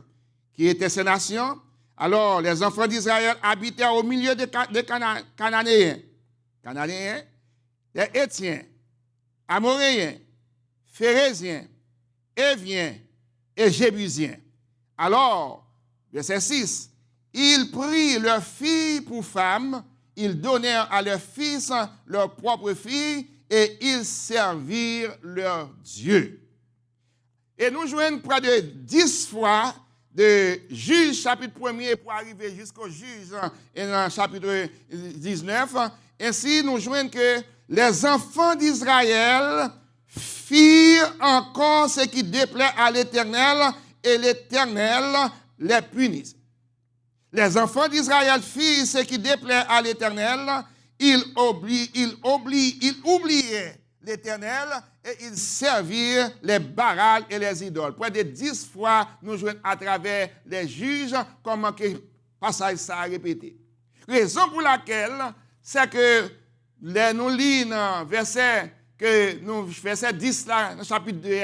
Qui étaient ces nations? Alors, les enfants d'Israël habitaient au milieu des Cananéens. Cananéens, les Hétiens, Amoréens, Phérésiens, Éviens et Jébusiens. Alors, verset 6, ils prirent leurs filles pour femmes, ils donnèrent à leurs fils leurs propres filles et ils servirent leur Dieu. Et nous jouons près de 10 fois de Juge chapitre 1er pour arriver jusqu'au Juge dans chapitre 19. Ainsi, nous jouons que les enfants d'Israël firent encore ce qui déplaît à l'Éternel et l'Éternel les punit. Les enfants d'Israël firent ce qui déplaît à l'Éternel, ils oubliaient l'Éternel et ils servirent les Baals et les idoles. Près de 10 fois, nous jouons à travers les juges comment que passage ça a répété. Raison pour laquelle, c'est que nous lisons verset 10 là, dans chapitre 2,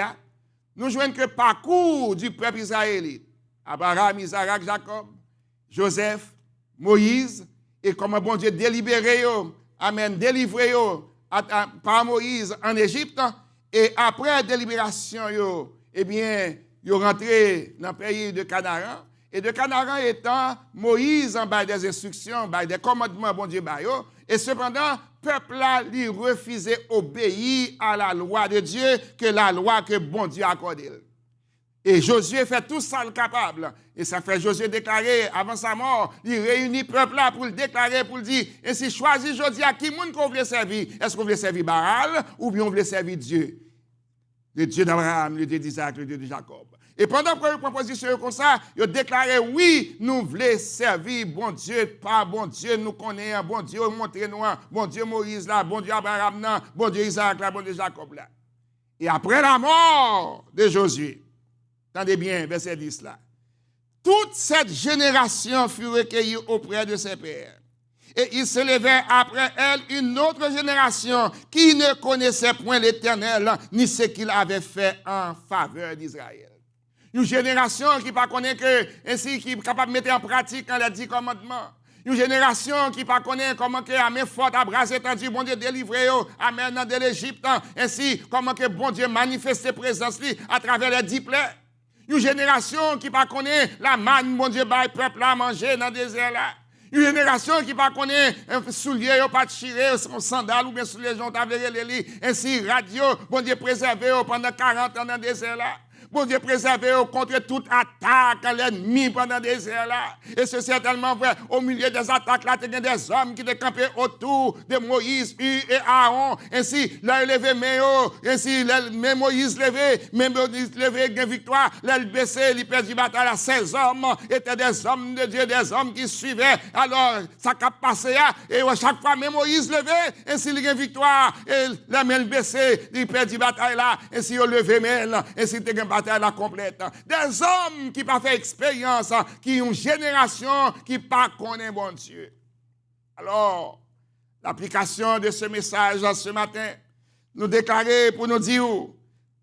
nous jouons que parcours du peuple israélite. Abraham, Isaac, Jacob, Joseph, Moïse, et comment bon Dieu délibéré, amen, délivré par Moïse en Égypte, et après délibération, eh bien, ils rentré dans le pays de Canaan. Et de Canaan étant, Moïse en bas des instructions, bas des commandements, bon Dieu, et cependant, le peuple là, lui refusait d'obéir à la loi de Dieu, que la loi que bon Dieu a accordée. Et Josué fait tout ça le capable. Et ça fait Josué déclarer avant sa mort, il réunit le peuple là pour le déclarer, pour le dire, et si choisis aujourd'hui à qui monde qu'on veut servir, est-ce qu'on veut servir Baal ou bien on veut servir Dieu? Le Dieu d'Abraham, le Dieu d'Isaac, le Dieu de Jacob. Et pendant que proposition comme ça, il a déclaré, oui, nous voulons servir bon Dieu, pas bon Dieu, nous connaissons, bon Dieu, montrez-nous, bon Dieu Moïse là, bon Dieu Abraham là, bon Dieu Isaac là, bon Dieu Jacob là. Et après la mort de Josué, attendez bien, verset 10 là. Toute cette génération fut recueillie auprès de ses pères. Et il se levait après elle une autre génération qui ne connaissait point l'Éternel, ni ce qu'il avait fait en faveur d'Israël. Une génération qui ne connaît que, ainsi, qui est capable de mettre en pratique les 10 commandements. Une génération qui ne connaît comment que la main forte à bras étendu, bon Dieu délivré, amen, de l'Égypte, ainsi, comment que bon Dieu manifeste sa présence à travers les 10 plaies. Une génération qui ne connaît la manne, bon Dieu, le peuple à manger dans le désert là. Une génération qui ne connaît un soulier, pas de chiré, son sandal ou bien sous les gens, ainsi, radio, bon Dieu préservé pendant 40 ans dans le désert là. Bon Dieu préservé contre toute attaque à l'ennemi pendant des heures là. Et c'est certainement vrai. Au milieu des attaques là, il y a des hommes qui étaient campés autour de Moïse, et Aaron. Ainsi, là, il levé, ainsi, même Moïse levé, même Moïse levé, il y a une victoire. Là, il baissait, il perdit bataille à 16 hommes. Étaient des hommes de Dieu, des hommes qui suivaient. Alors, ça a passé là. Et à chaque fois, même Moïse levé, ainsi, il y a une victoire. Et là, même baissé, il perdit bataille là. Ainsi, il levé, ainsi, il y a une la complète. Des hommes qui n'ont pas fait expérience, qui ont une génération qui pas connaît bon Dieu. Alors, l'application de ce message ce matin, nous déclarer pour nous dire,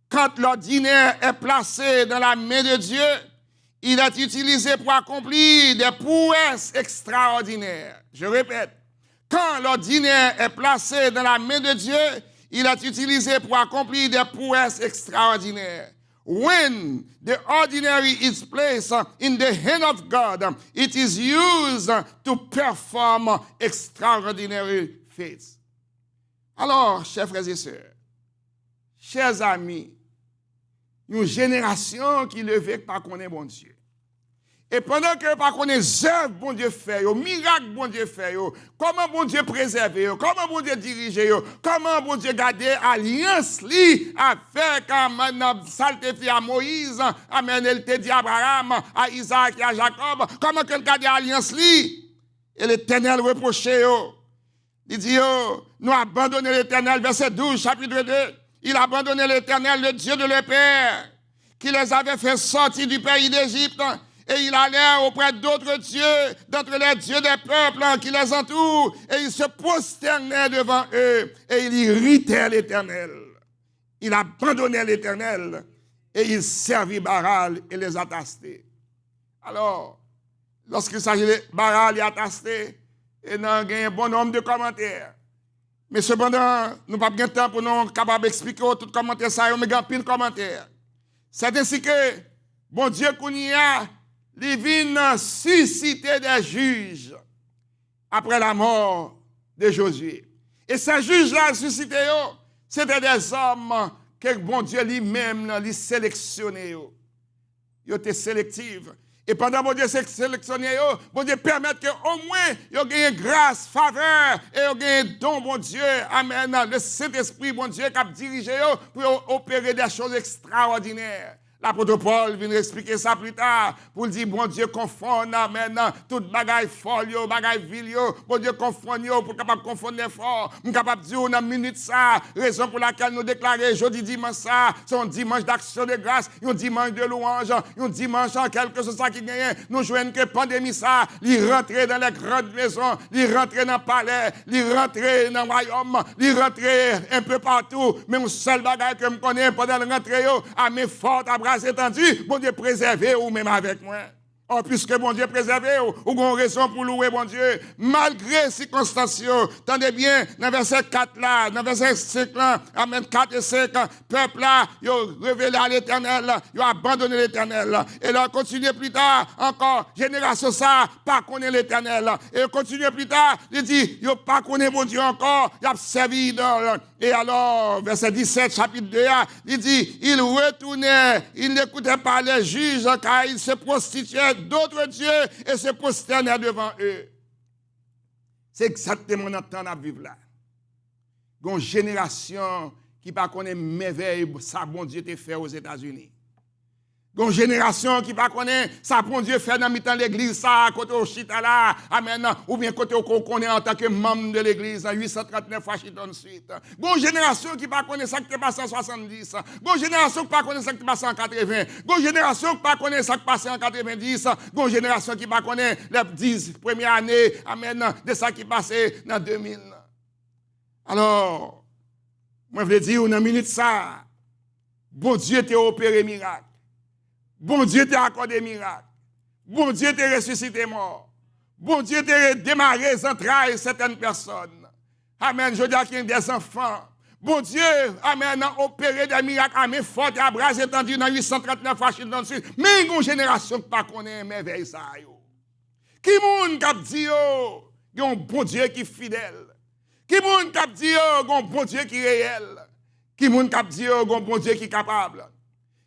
quand l'ordinaire est placé dans la main de Dieu, il est utilisé pour accomplir des prouesses extraordinaires. Je répète, quand l'ordinaire est placé dans la main de Dieu, il est utilisé pour accomplir des prouesses extraordinaires. When the ordinary is placed in the hand of God, it is used to perform extraordinary feats. Alors, chers frères et sœurs, chers amis, une génération qui ne veut pas connaître bon Dieu. Et pendant que pas connaître œuvres bon Dieu fait, miracles bon Dieu fait, comment bon Dieu préserver, comment bon Dieu diriger, comment bon Dieu garder alliance li avec salte à Moïse, amen, elle te dit à Abraham, à Isaac et à Jacob, comment qu'elle garde alliance li? Et l'Éternel reprochait, il dit, nous abandonnons l'Éternel, verset 12, chapitre 2, il a abandonné l'Éternel, le Dieu de leur père, qui les avait fait sortir du pays d'Égypte. Et il allait auprès d'autres dieux, d'entre les dieux des peuples qui les entourent, et il se prosternait devant eux, et il irritait l'Éternel. Il abandonnait l'Éternel, et il servit Baal et les attestait. Alors, lorsqu'il s'agit de Baal et attesté, il y a un bon nombre de commentaires. Mais cependant, nous n'avons pas de temps pour nous capables d'expliquer tout commentaire, ça, mais il y a pile de commentaires. C'est ainsi que, bon Dieu qu'on y a, il vient susciter des juges après la mort de Josué. Et ces juges-là suscités, c'était des hommes que bon Dieu lui-même les sélectionné. Ils étaient sélectifs. Et pendant que bon Dieu sélectionné, bon Dieu permet qu'au moins, il y ait grâce, faveur, et il y ait don, bon Dieu, amen, le Saint-Esprit, bon Dieu, qui a dirigé pour opérer des choses extraordinaires. L'apôtre Paul vient expliquer ça plus tard pour dire, bon Dieu, confond, amen, tout bagaille folle, bagaille vil, bon Dieu, confond, pour capable confondre les forts, nous capable de dire, on a minute ça, raison pour laquelle nous déclarons jeudi dimanche ça, c'est un dimanche d'action de grâce, un dimanche de louange, un dimanche en quelque chose qui gagne, nous jouons que pandémie ça, il rentrer dans les grandes maisons, il rentrer dans le palais, il rentrer dans le royaume, il rentrer un peu partout, mais un seul bagaille que je connais pendant le rentrer, à mes fortes, à bras étendus, bon Dieu préservé ou même avec moi. Oh, puisque bon Dieu préservé, ou qu'on raison pour louer bon Dieu, malgré les circonstances, tendez bien, dans verset 4 là, dans verset 5 là, amen, 4 et 5, peuple là, ils ont révélé à l'éternel, ils ont abandonné l'éternel. Et là, continue plus tard, encore, génération ça, pas connaît l'éternel. Et continue plus tard, il dit, ils n'ont pas connaît bon Dieu encore, ils ont servi idole. Et alors, verset 17, chapitre 2, il dit, il retournait, il n'écoutait pas les juges, car il se prostituait d'autres dieux et se prosternait devant eux. C'est exactement notre temps à vivre là. Une génération qui ne connaît pas merveille, ça bon Dieu te fait aux États-Unis. Une génération qui ne connaît ça bon Dieu fait dans mi-temps l'église, ça, côté au chita là, amen, ou bien côté qu'on connaît en tant que membre de l'église, en 839 Washington Street. Une génération qui ne connaît ça qui est passé en 70. Une génération qui ne connaît ça qui est passé en 80. Une génération qui ne connaît ça qui est passé en 90. Une génération qui ne connaît les 10 premières années, amen, de ça qui est passé en 2000. Alors, moi je veux dire, dans une minute ça, bon Dieu t'a opéré miracle. Bon Dieu t'a accordé miracle. Bon Dieu t'a ressuscité mort. Bon Dieu t'a démarré les entrailles de certaines personnes. Amen. Je dis qu'il y a des enfants. Bon Dieu, amen, a opéré des miracles à main forte et à bras étendus dans 839 Washington Street. Mais une génération qui ne connaît pas merveille ça. Qui moun k'ap di yo, il y a un bon Dieu qui est fidèle. Qui moun k'ap di yo, il y a un bon Dieu qui est réel. Qui moun k'ap di yo, il y a un bon Dieu qui est capable.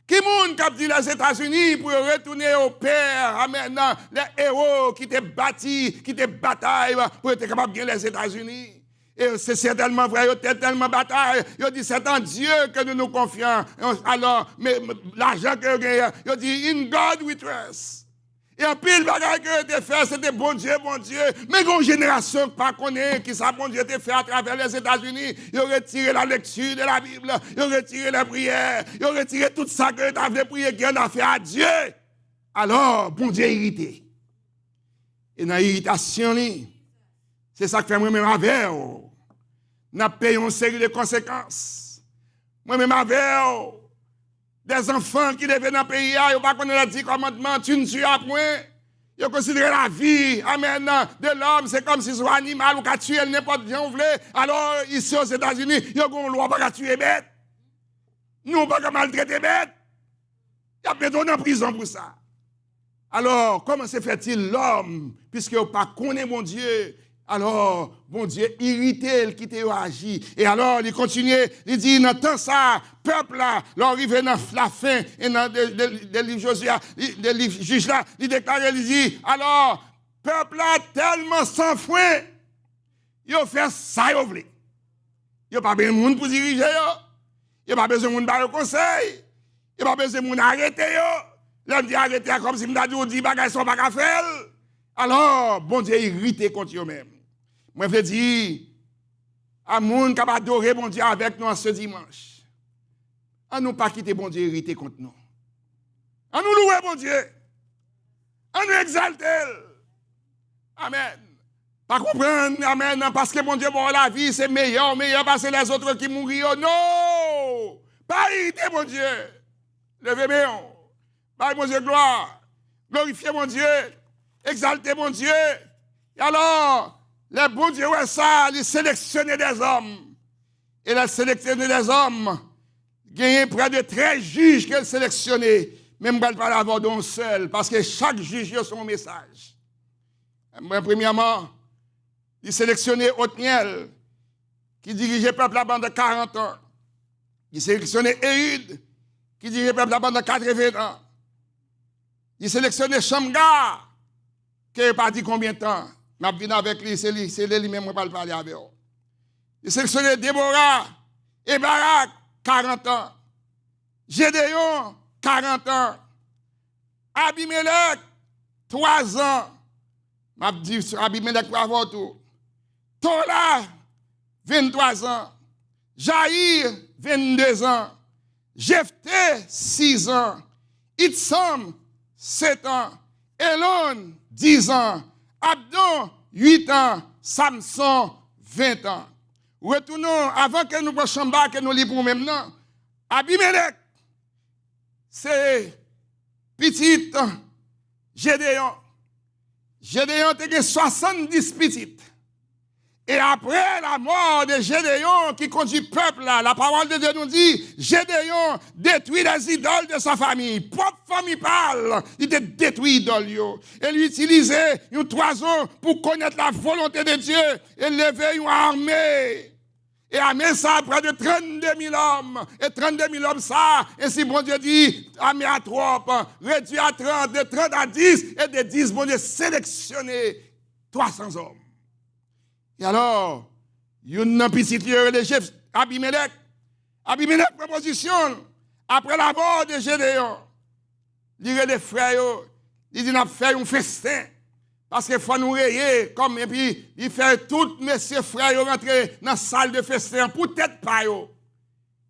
Qui moun k'ap dit les États-Unis pour retourner au Père, amen, les héros qui te bâti, qui te bataille pour être capable de gagner les États-Unis. Et c'est certainement vrai, il y a tellement de bataille. Il dit, c'est en Dieu que nous nous confions. Alors, mais l'argent que vous gagnez, il dit, in God we trust. Et en pile bagaille que tu fait, c'était bon Dieu. Mais une génération qui ne connaît pas qui ça bon Dieu t'a fait à travers les États-Unis, il a retiré la lecture de la Bible, il a retiré les prières, il a retiré tout ça que tu avais prié, qu'il a fait à Dieu. Alors, bon Dieu est irrité. Et dans l'irritation, c'est ça que fait moi-même avec. Nous payons une série de conséquences. Moi-même avec. Des enfants qui devaient dans le pays, ils ne connaissent pas les 10 commandements, tu ne tueras point. Ils considèrent la vie, amen, de l'homme, c'est comme si ce soit un animal ou qu'à tuer n'importe qui on voulait. Alors, ici aux États-Unis, il y a une loi pour tuer bête. Nous, pas qu'à maltraiter bête. Il y a peut-être en prison pour ça. Alors, comment se fait-il l'homme, puisque vous ne connaissez pas mon Dieu? Alors, bon Dieu, irrité, qui t'a agi. Et alors, il continue, il dit, dans temps ça, peuple là, l'arrivée dans la fin, et dans le livre Josué, le livre juge là, il déclare, il dit, alors, peuple là, tellement sans foi, il a fait ça, il voulait. Il n'a pas besoin de monde pour diriger, il n'a pas besoin de monde pour le conseil, il n'a pas besoin de monde arrêter, l'homme dit arrêter comme si je dis, bagaille sont pas qu'à faire. Alors, bon Dieu, irrité contre eux-mêmes. Moi, je veux dire, à monde qui va adorer bon Dieu avec nous en ce dimanche. À nous pas quitter bon Dieu irrité contre nous. À nous louer bon Dieu. À nous exalter. Amen. Pas comprendre, amen, parce que bon Dieu, bon, la vie, c'est meilleur parce que les autres qui mourent. Non! Pas irriter bon Dieu. Levez-moi. Bye, mon Dieu, gloire. Glorifiez mon Dieu. Exaltez mon Dieu. Et alors, le bon Dieu, ouais, ça, il sélectionne des hommes. Et il a sélectionné des hommes. Il y a près de 13 juges qu'il a sélectionnés. Même pas le avoir d'un seul, parce que chaque juge a son message. Moi, premièrement, il a sélectionné Othniel, qui dirigeait le peuple là pendant 40 ans. Il a sélectionné Ehud, qui dirigeait le peuple là pendant 80 ans. Il a sélectionné Shamgar, qui n'a pas dit combien de temps. Je viens avec lui, c'est lui-même qui va parler avec eux. Il a sélectionné Déborah et Barak, 40 ans. Gédéon, 40 ans. Abimelech, 3 ans. M'a dit sur Abimelech pour avoir tout. Tola, 23 ans. Jaïr, 22 ans. Jephthé, 6 ans. Itsam, 7 ans. Elon, 10 ans. Abdon, 8 ans. Samson, 20 ans. Retournons, avant que nous prenions Chamba, que nous lisons maintenant. Abimelech, c'est petit Gédéon. Gédéon a 70 petites. Et après la mort de Gédéon qui conduit le peuple, là, la parole de Dieu nous dit, Gédéon détruit les idoles de sa famille. Propre famille parle, il a détruit les idoles. Et lui utilisait un oiseau pour connaître la volonté de Dieu et lever une armée. Et armée ça près de 32 000 hommes. Et 32 000 hommes ça, et si bon Dieu dit, armée à 3, réduit à 30, de 30 à 10, et de 10, bon Dieu sélectionné 300 hommes. Et alors, il y a un petit lieu de chef, Abimelech. Abimelech proposition, après la mort de Gédéon, il y a des frères, il dit, on a fait un festin. Parce qu'il faut nous rayer, comme, et puis, il fait tous mes frères rentrer dans la salle de festin, pour tête pas.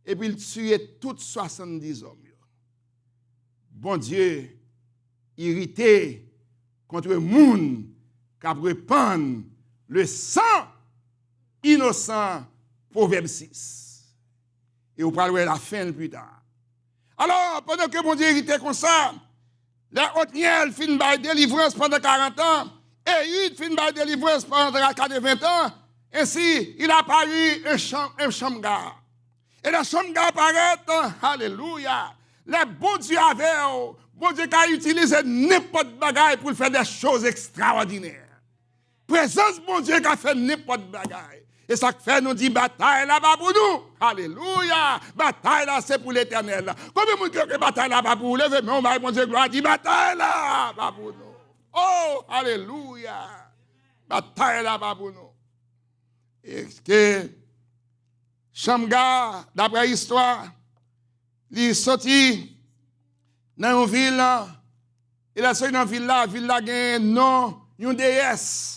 Et puis, il tue tous 70 hommes. Bon Dieu, irrité contre le monde qui a répandre le sang innocent, Proverbe 6. Et vous parlerez la fin plus tard. Alors, pendant que mon Dieu irrité comme ça, la Othniel fin par délivrance pendant 40 ans, et Ehud fin par délivrance pendant 80 ans, ainsi il a paru un Shamgar. Et le Shamgar apparaît, alléluia, les bons dieux avaient, bon Dieu qui a utilisé n'importe bagaille pour faire des choses extraordinaires. Présence bon Dieu qui a fait n'importe bagaille. Et ça fait nous dit bataille là-bas pour nous. Alléluia. Bataille là c'est pour l'éternel. Combien de monde que bataille là-bas pour vous? Levez-moi, on va bon Dieu gloire dit bataille là-bas pour nous. Oh, alléluia. Bataille là-bas pour nous. Et que Shamgar, d'après l'histoire, il est sorti dans une ville. Il a sorti dans une ville là, a un nom, une déesse.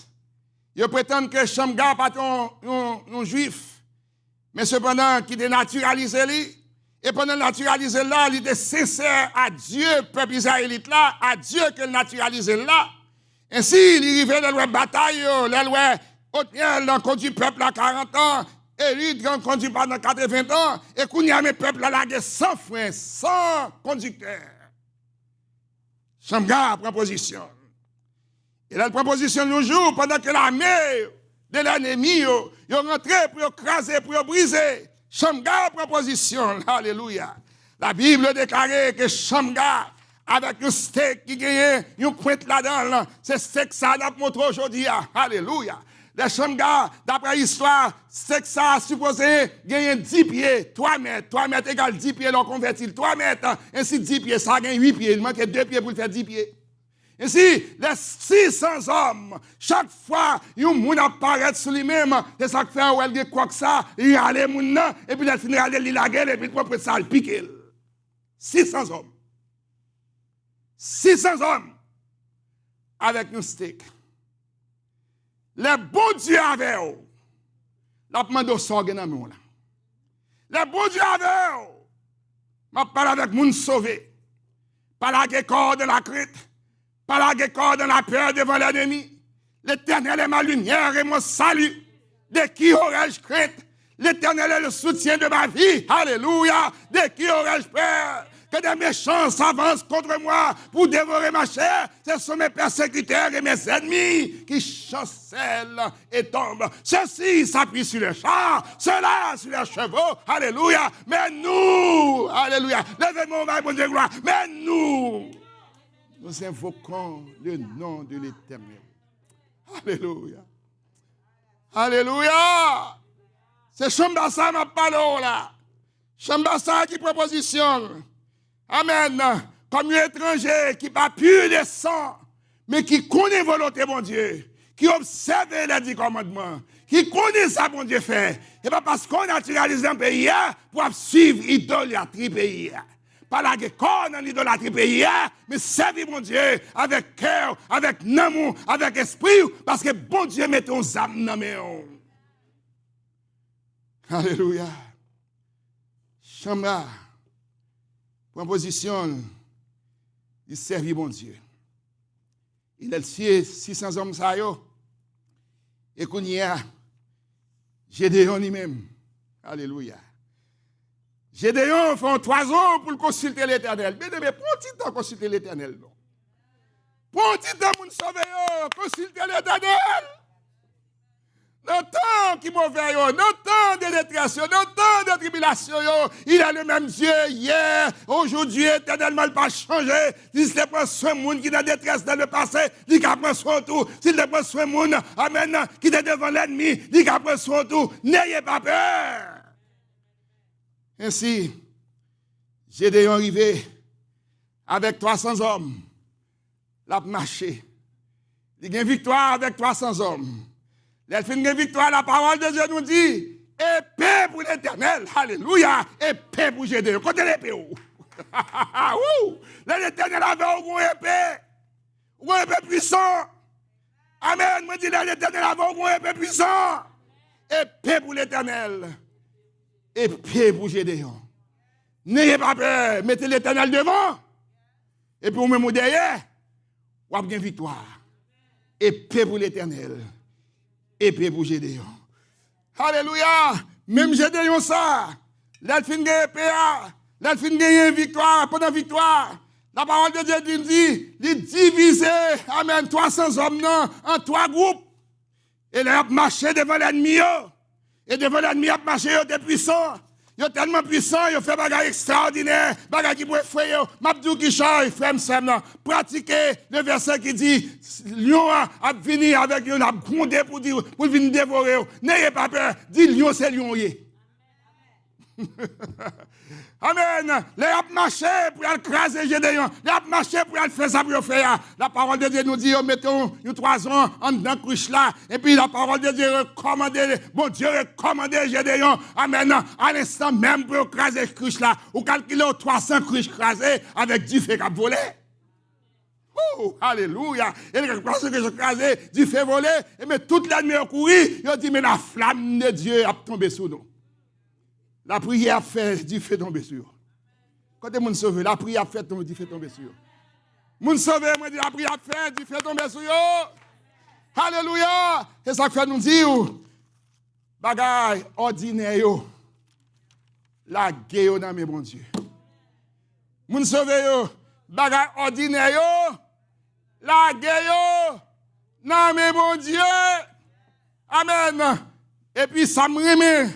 Ils prétendent que Shamgar n'est pas un juif, mais cependant, qui est naturalisé lui. Et pendant naturalisé là, il était sincère à Dieu, peuple israélite là, à Dieu qu'il naturalisé là. Ainsi, il arrivait dans la bataille, la loi, Othniel a conduit le peuple à 40 ans, Ehud a conduit pendant 80 ans, et qu'on y a mis peuple là, il y a 100 freins, 100 conducteurs. Shamgar prend position. Et là, il prend position le jour, pendant que l'armée de l'ennemi, ils ont rentré pour écraser, pour briser. Shamgar prend position. Alléluia. La Bible déclare que Shamgar, avec un steak qui gagne, une pointe là-dedans, c'est steak ça n'a montré aujourd'hui. Alléluia. Le Shamgar, d'après l'histoire, steak ça supposé gagner 10 pieds, 3 mètres. 3 mètres égale 10 pieds, l'on convertit 3 mètres. Ainsi 10 pieds, ça gagne 8 pieds. Il manque 2 pieds pour faire 10 pieds. Ainsi, les 600 hommes, chaque fois, un moun apparaît sur lui-même, c'est ça qui fait où elle dit quoi que ça, il a les moun nan, et puis il finit à aller la gueule, et puis il ça le pique. 600 hommes. 600 hommes avec un stick. Les bons dieux avaient, la demande au sorgue dans nous là. Les bons dieux avaient, je parle avec moun sauvé, parle avec corps de la crête. Pas la corps dans la peur devant l'ennemi. L'Éternel est ma lumière et mon salut. De qui aurais-je crainte? L'Éternel est le soutien de ma vie. Alléluia. De qui aurais-je peur? Que des méchants s'avancent contre moi pour dévorer ma chair. Ce sont mes persécuteurs et mes ennemis qui chancellent et tombent. Ceux-ci s'appuient sur les chars, ceux-là sur les chevaux. Alléluia. Mais nous, alléluia. Levez-moi, mon Dieu, gloire. Mais nous invoquons le nom de l'Éternel. Alléluia. Alléluia. C'est Chambassa m'a parlé là. Chambassa qui proposition. Amen. Comme un étranger qui n'a plus de sang, mais qui connaît la volonté de mon Dieu, qui observe les 10 commandements, qui connaît ça, mon Dieu fait. Et pas parce qu'on naturalise un pays pour suivre l'idolâtrie pays. pas la corps dans l'idolâtrie pays, mais servir mon Dieu avec cœur, avec amour, avec esprit, parce que bon Dieu met ton âme dans mes mains. Alléluia. Chamra, prend position, il servit mon Dieu. Il a 600 hommes, ça y est. Et qu'on y a, Gédéon lui-même. Alléluia. Gédéon fait 3 ans pour consulter l'Éternel. Mais prends un petit temps pour consulter l'Éternel. Prends un petit temps pour nous sauver, consulter l'Éternel. Dans le temps qui mauvais, dans le temps de détresse, dans le temps de tribulation, il a le même Dieu hier, aujourd'hui, éternellement, il n'a pas changé. S'il ne prend soin de monde qui est dans détresse dans le passé, il prend soin de tout. S'il ne prend soin de monde, amen, qui est devant l'ennemi, il prend soin de tout. N'ayez pas peur. Ainsi, Gédéon arrivé avec 300 hommes. Il a marché. Il a une victoire avec 300 hommes. La fin de victoire, la parole de Dieu nous dit, épée pour l'Éternel. Alléluia. Épée pour Gédéon. Côté l'épée. L'Éternel avait une épée. Une épée puissante. Amen. Moi dis l'Éternel avait une épée puissante. Épée pour l'Éternel. Épée pour Gédéon. N'ayez pas peur. Mettez l'Éternel devant. Et puis, vous-même derrière, vous avez une victoire. Épée pour l'Éternel. Épée pour Gédéon. Alléluia. Même Gédéon ça. Là, fin de épée. Là, fin de victoire. Pendant victoire. La parole de Dieu dit, il divisé, amen, 300 hommes en 3 groupes. Et là, il a marché devant l'ennemi. Et devant l'ennemi, il a marché, il est puissant. Il est tellement puissant, il fait des bagages extraordinaires, des bagages qui peuvent effrayer. Mabdou qui change, frère, pratiquez le verset qui dit, lion a venu avec lui, a grondé pour venir dévorer. N'ayez pas peur, dit lion, c'est lion. Amen. Les a marché pour écraser Gédéon. Les a marché pour faire ça pour faire. La parole de Dieu nous dit, mettons 3 ans en dedans cruche là. Et puis la parole de Dieu recommande, bon Dieu recommande Gédéon. Amen. À l'instant même pour écraser cruche là. Ou calculer 300 cruches écrasées avec du feu qui a volé. Oh, alléluia. Et les personnes que j'ai écrasées, du feu volé. Et mais toute la nuit au courir, ils dit, mais la flamme de Dieu a tombé sur nous. La prière a fait du feu tomber sur eux. Quand vous sauvé, la prière a fait du feu tomber sur eux. Vous sauvé, moi dit la prière a fait du feu tomber sur eux. Alléluia. Et ça fait nous dire, bagaille ordinaire, la guerre dans mes bons Dieu. Vous sauvé, bagaille ordinaire, la guerre dans mes bons Dieu. Amen. Et puis ça me remet.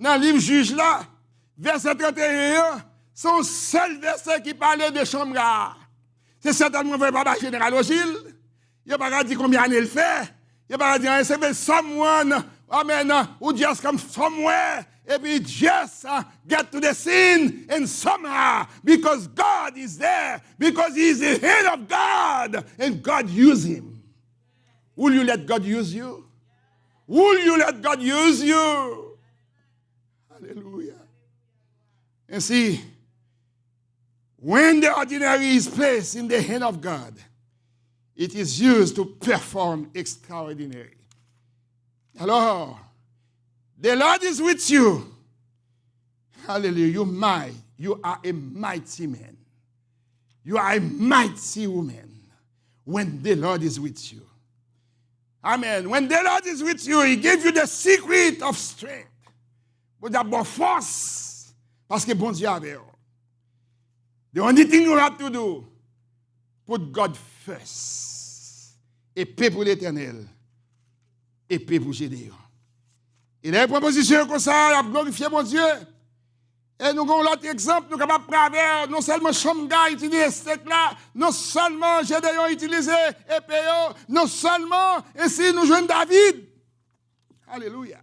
Dans le livre Juge là, verset 31, son seul verset qui parlait de Chamra. C'est certainement le papa général au Gilles. Il n'a pas dit combien il fait. Il n'a pas dit, c'est someone, amen, ou just come somewhere. Et puis just get to the scene and somehow, because God is there, because he is the head of God, and God use him. Will you let God use you? Will you let God use you? Hallelujah. Ainsi, when the ordinary is placed in the hand of God, it is used to perform extraordinary. Alors, the Lord is with you. Hallelujah. You are a mighty man. You are a mighty woman when the Lord is with you. Amen. When the Lord is with you, he gives you the secret of strength. Vous d'abord force, parce que bon Dieu avec vous. The only thing you have to do, put God first. Épée pour l'Éternel, épée pour Gédéon. Il y a une proposition comme ça, il a glorifié mon Dieu. Et nous avons l'autre exemple, nous sommes capables de prendre, non seulement Chamga utilisé ce là, non seulement Gédéon utilisé épée, non seulement, ainsi nous jouons David. Alléluia.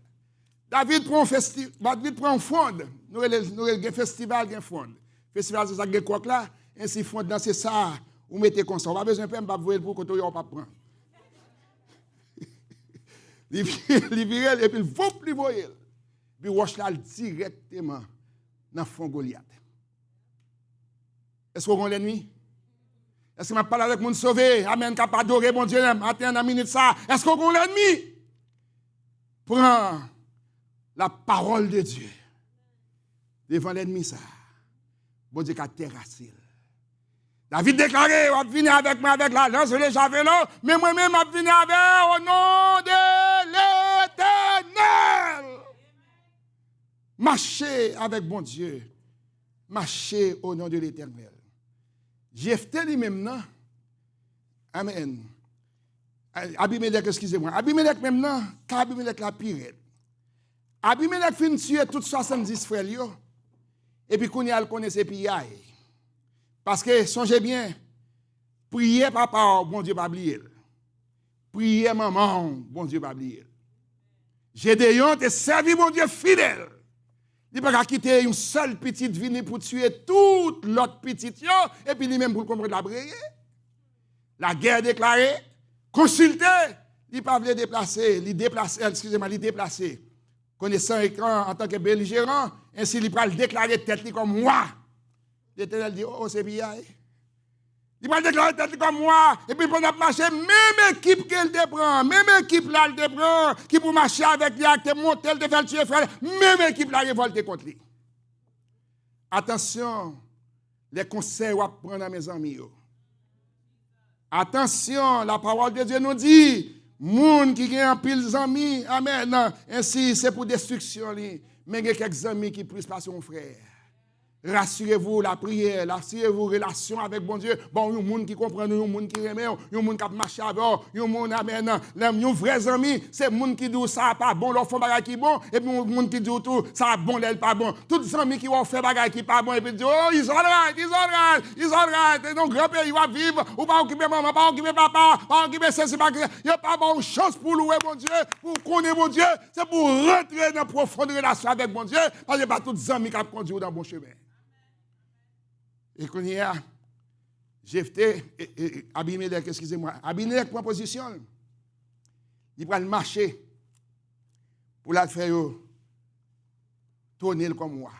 David prend un fond. Nous avons un festival, un fond. Festival, c'est ça, un quoi là. Ainsi, fond, c'est ça. Vous mettez comme ça. On n'a pas besoin de faire un pour que vous ne pas prendre. Il vire et puis il va plus voyer. Puis il wash là directement dans le fond Goliath. Est-ce qu'on a l'ennemi? Est-ce que je parle avec mon sauvé? Amen, qui pas adoré mon Dieu, matin, dans minute ça. Est-ce qu'on a l'ennemi? Prends la parole de Dieu devant l'ennemi ça. Bon Dieu qui a terrassé. David déclaré, on va venir avec moi avec la lance et le javelot, mais moi-même, je vais venir avec au nom de l'Éternel. Marchez avec bon Dieu. Marchez au nom de l'Éternel. Jephthé lui-même, non? Amen. Abimelech, excusez-moi. Abimelech même, non? Car Abimelech la pire. Abimelech fin tuer toutes 70 frères, et puis qu'on y a le connaissait puis parce que, songez bien, priez papa, bon Dieu, pas oublier. Priez maman, bon Dieu, pas oublier. Gédéon te servi, bon Dieu, fidèle. Il ne peut pas quitter une seule petite vie pour tuer toute l'autre petite, et puis lui-même pour comprendre la briller. La guerre déclarée, consulté, il ne peut pas déplacer, il déplacer. Connaissant écran en tant que belligérant, ainsi il peut le déclarer tête comme moi. L'Éternel dit, oh, c'est bien. Il va déclarer tête comme moi. Et puis, pendant marcher, même équipe qu'elle te prend, même équipe là, elle te prend, qui pour marcher avec lui, te monter, te faire tuer, frère, même équipe là, révolte contre lui. Attention, les conseils qu'on prendre à mes amis. Attention, la parole de Dieu nous dit, monde qui a un pile d'amis, amen, ainsi c'est pour destruction, mais il y a quelques amis qui puissent passer son frère. Rassurez-vous la prière, rassurez-vous la relation avec bon Dieu. Bon, il y a un monde qui comprend, il y a un monde qui aime, il y a un monde qui marche avec, il y a un monde amen. Les vrais amis, c'est un monde qui dit ça pas bon, leur font bagage qui bon, et puis un monde qui dit tout ça bon, elle pas bon. Tous les amis qui vont faire bagage qui pas bon, et puis disent oh, ils sont right. Et donc grand pays va vivre, ou pas occuper maman, pas occuper papa, pas occuper ceci, pas il n'y a pas bonne chance pour louer mon Dieu, pour connaître mon Dieu, c'est pour rentrer dans une profonde relation avec mon Dieu, parce que pas tous les amis qui conduisent dans le bon chemin. Et qu'on y a, Jephthé, Abimelech, excusez-moi, Abimelech prend position. Il prend le marché pour la faire tourner comme moi.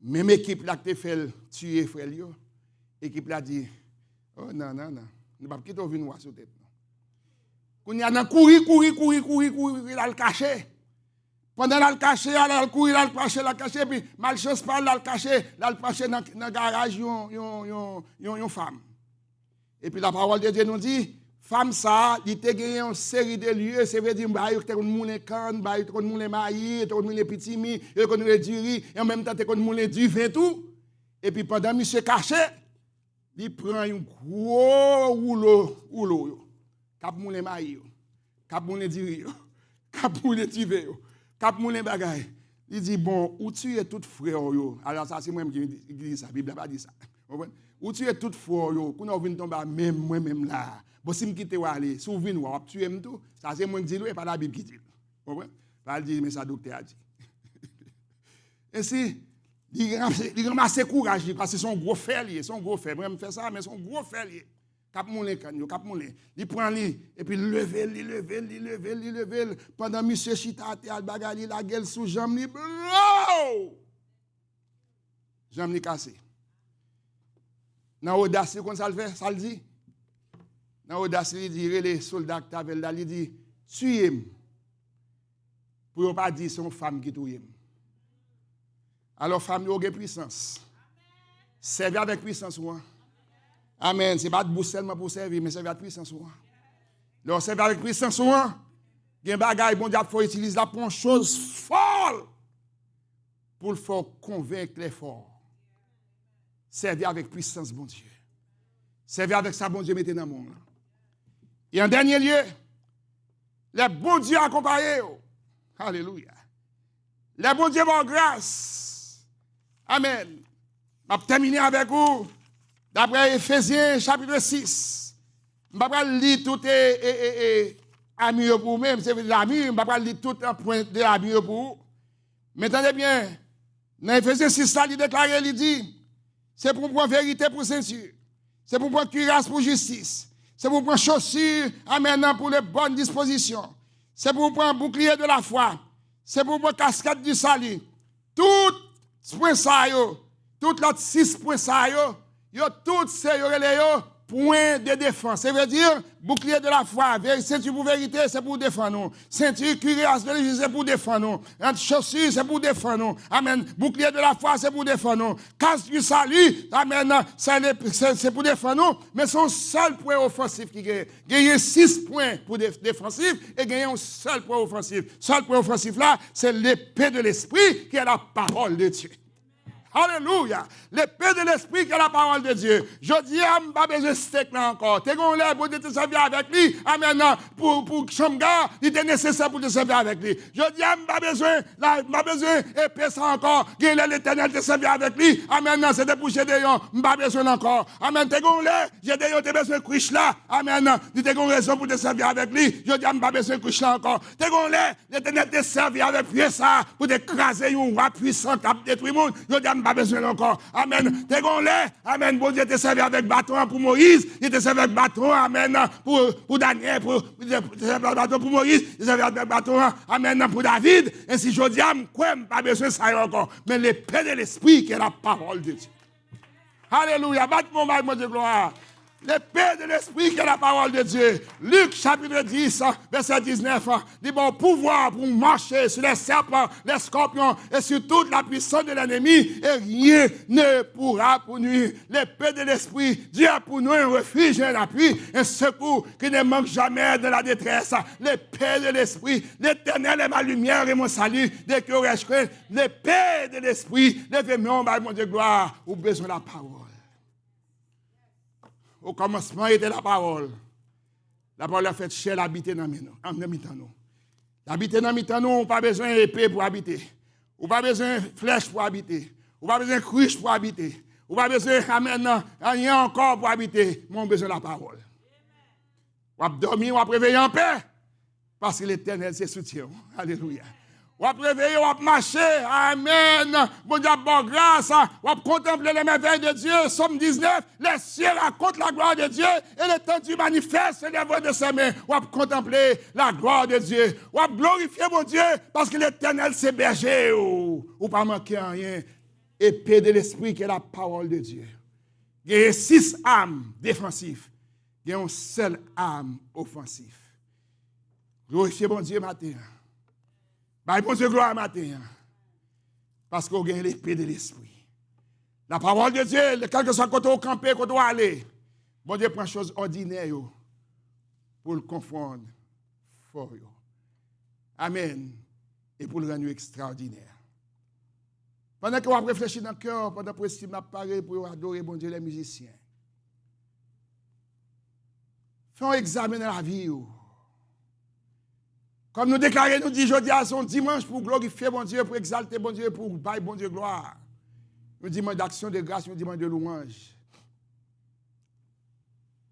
Même équipe là qui fait tuer frère, l'équipe là dit, oh non, ne pas quitter venir voir sur tête. Qu'on y a courir, là le cacher. Pendant là le cacher, là le courir, là le cacher, puis malchance pas là le cacher, là le cacher dans le garage une femme. Et puis la parole de Dieu nous dit, femme ça, il te gagné une série de lieux, ça veut dire il te moulin canne, il te moulin maïs, il te moulin petit mi, il te moulin du riz, et en même temps il te moulin du vin tout. Et puis pendant monsieur caché, il prend un gros rouleau, cap moulin maïs, cap moulin du riz, cap moulin du vin. Cap moulin bagay. Il dit bon, où tu es tout frère yo. Alors ça c'est moi qui dis ça, la Bible n'a pas dit ça. Où tu es tout frère yo, qu'on vient tomber même moi même là. Bon si me quitter ou aller, si vous venez ou tuer me tout, ça c'est moi qui dis et pas la Bible qui dit. Comprends? Pas dire mais ça docteur a dit. Ainsi il ramasse courage parce que son gros frère lié, son gros frère, moi me fait ça mais son gros frère lié. Cap moulin kanyo, cap moulin. Il prend lui et puis lever pendant monsieur chita al bagali la gueule sous jambe li bro. Jambe li cassé. Dans audace comme ça le fait, ça le dit. Dans audace il dit les soldats qui avaient là, il dit tuez-moi. Pour pas dire son femme qui tue. Alors femme yo gen puissance. Servir avec puissance ou amen. Ce n'est pas de bouche seulement pour servir, mais servir avec puissance. Donc, servir avec puissance, il y a des bagages, bon Dieu, il faut utiliser la pour une chose folle pour le faire convaincre les forts. Servir avec puissance, bon Dieu. Servir avec ça, bon Dieu, mettez dans le monde. Et en dernier lieu, les bons dieux accompagnés. Alléluia. Les bons dieux vont grâce. Amen. Je vais terminer avec vous. D'après Ephésiens chapitre 6, je ne vais pas lire tout ami pour vous-même, c'est l'ami, je ne vais pas lire tout un point de l'ami pour vous. Mais attendez bien, dans Ephésiens 6, il déclare, il dit, c'est pour prendre vérité pour ceinture, c'est pour prendre cuirasse pour justice, c'est pour prendre chaussures, amen, pour les bonnes dispositions, c'est pour prendre bouclier de la foi, c'est pour prendre casquette du salut. Tout ce point ça, Tout l'autre 6 points ça yo tout c'est yo point de défense. Ça veut dire bouclier de la foi, ceinture pour vérité, c'est pour défendre nous. Ceinture cuirasse de l'Église, c'est pour défendre nous. Chaussures, c'est pour défendre nous. Amen. Bouclier de la foi, c'est pour défendre nous. Casque du salut, amen, c'est pour défendre nous. Mais son seul point offensif qui gagne. Gagner 6 points pour défensif et gagner un seul point offensif. Seul point offensif là, c'est l'épée de l'esprit qui est la parole de Dieu. Alléluia. L'épée de l'esprit qui est la parole de Dieu. Je dis, je n'ai pas besoin de steak là encore. Tu as l'air pour te servir avec lui. Amen. Pour Chamga, il est nécessaire pour te servir avec lui. Je dis, je n'ai pas besoin d'épée ça encore. L'Éternel te servir avec lui. Amen. C'est de boucher de yon. Je n'ai pas besoin encore. Amen. Tu as l'air, j'ai des yon, tu as besoin de couche là. Amen. Tu as raison pour te servir avec lui. Je dis, je n'ai pas besoin de couche là encore. Tu as l'air, l'Éternel te servir avec pied ça pour te craser un roi puissant qui a détruit le monde. Je dis, pas besoin encore. Amen. T'es gonlé. Amen. Bon Dieu te servi avec bâton pour Moïse. Il te servi avec bâton. Amen. Pour Daniel. Pour bâton pour Moïse. Il te servi avec bâton. Amen. Pour David. Et si je dis, je pas besoin de ça encore. Mais l'épée de l'esprit qui est la parole de Dieu. Alléluia. Batte mon Dieu gloire. L'épée de l'esprit qui est la parole de Dieu. Luc chapitre 10, verset 19. Dit bon pouvoir pour marcher sur les serpents, les scorpions et sur toute la puissance de l'ennemi et rien ne pourra pour nuire. L'épée de l'esprit, Dieu a pour nous un refuge, un appui, un secours qui ne manque jamais de la détresse. L'épée de l'esprit, l'Éternel est ma lumière et mon salut. Dès que je crains, l'épée de l'esprit, levez-moi, mon Dieu gloire, ou besoin de la parole. Au commencement était la parole. La parole a fait chair l'habiter dans nous. L'habiter dans nous, on n'a pas besoin d'épée pour habiter. On n'a pas besoin de flèche pour habiter. On n'a pas besoin de cruche pour habiter. On n'a pas besoin de rien encore pour habiter. Mais on a besoin de la parole. On va dormir, on va réveiller en paix. Parce que l'Éternel, c'est soutien. Alléluia. On va réveiller, on va marcher. Amen. Bon Dieu, bonne grâce. On va contempler les merveilles de Dieu. Somme 19. Les cieux racontent la gloire de Dieu. Et l'étendue manifeste l'œuvre de ses mains. On va contempler la gloire de Dieu. On va glorifier mon Dieu. Parce que l'Éternel, c'est berger. Ou pas manquer en rien. Épée de l'esprit qui est la parole de Dieu. Il y a 6 armes défensives. Il y a une seule arme offensive. Glorifiez mon Dieu matin. Bon Dieu, gloire matin. Parce qu'on gagne l'épée de l'esprit. La parole de Dieu, quel que soit côté au camper, côté où aller, bon Dieu prend chose ordinaire pour le confondre fort. Amen. Et pour le rendre extraordinaire. Pendant que vous réfléchissez dans le cœur, pendant que vous estimez pareil pour adorer bon Dieu les musiciens. Faites un examen dans la vie. Comme nous déclarons, nous disons aujourd'hui à son dimanche pour glorifier bon Dieu, pour exalter bon Dieu, pour bailler bon Dieu gloire. Nous dimanche d'action de grâce, nous dimanche de louange.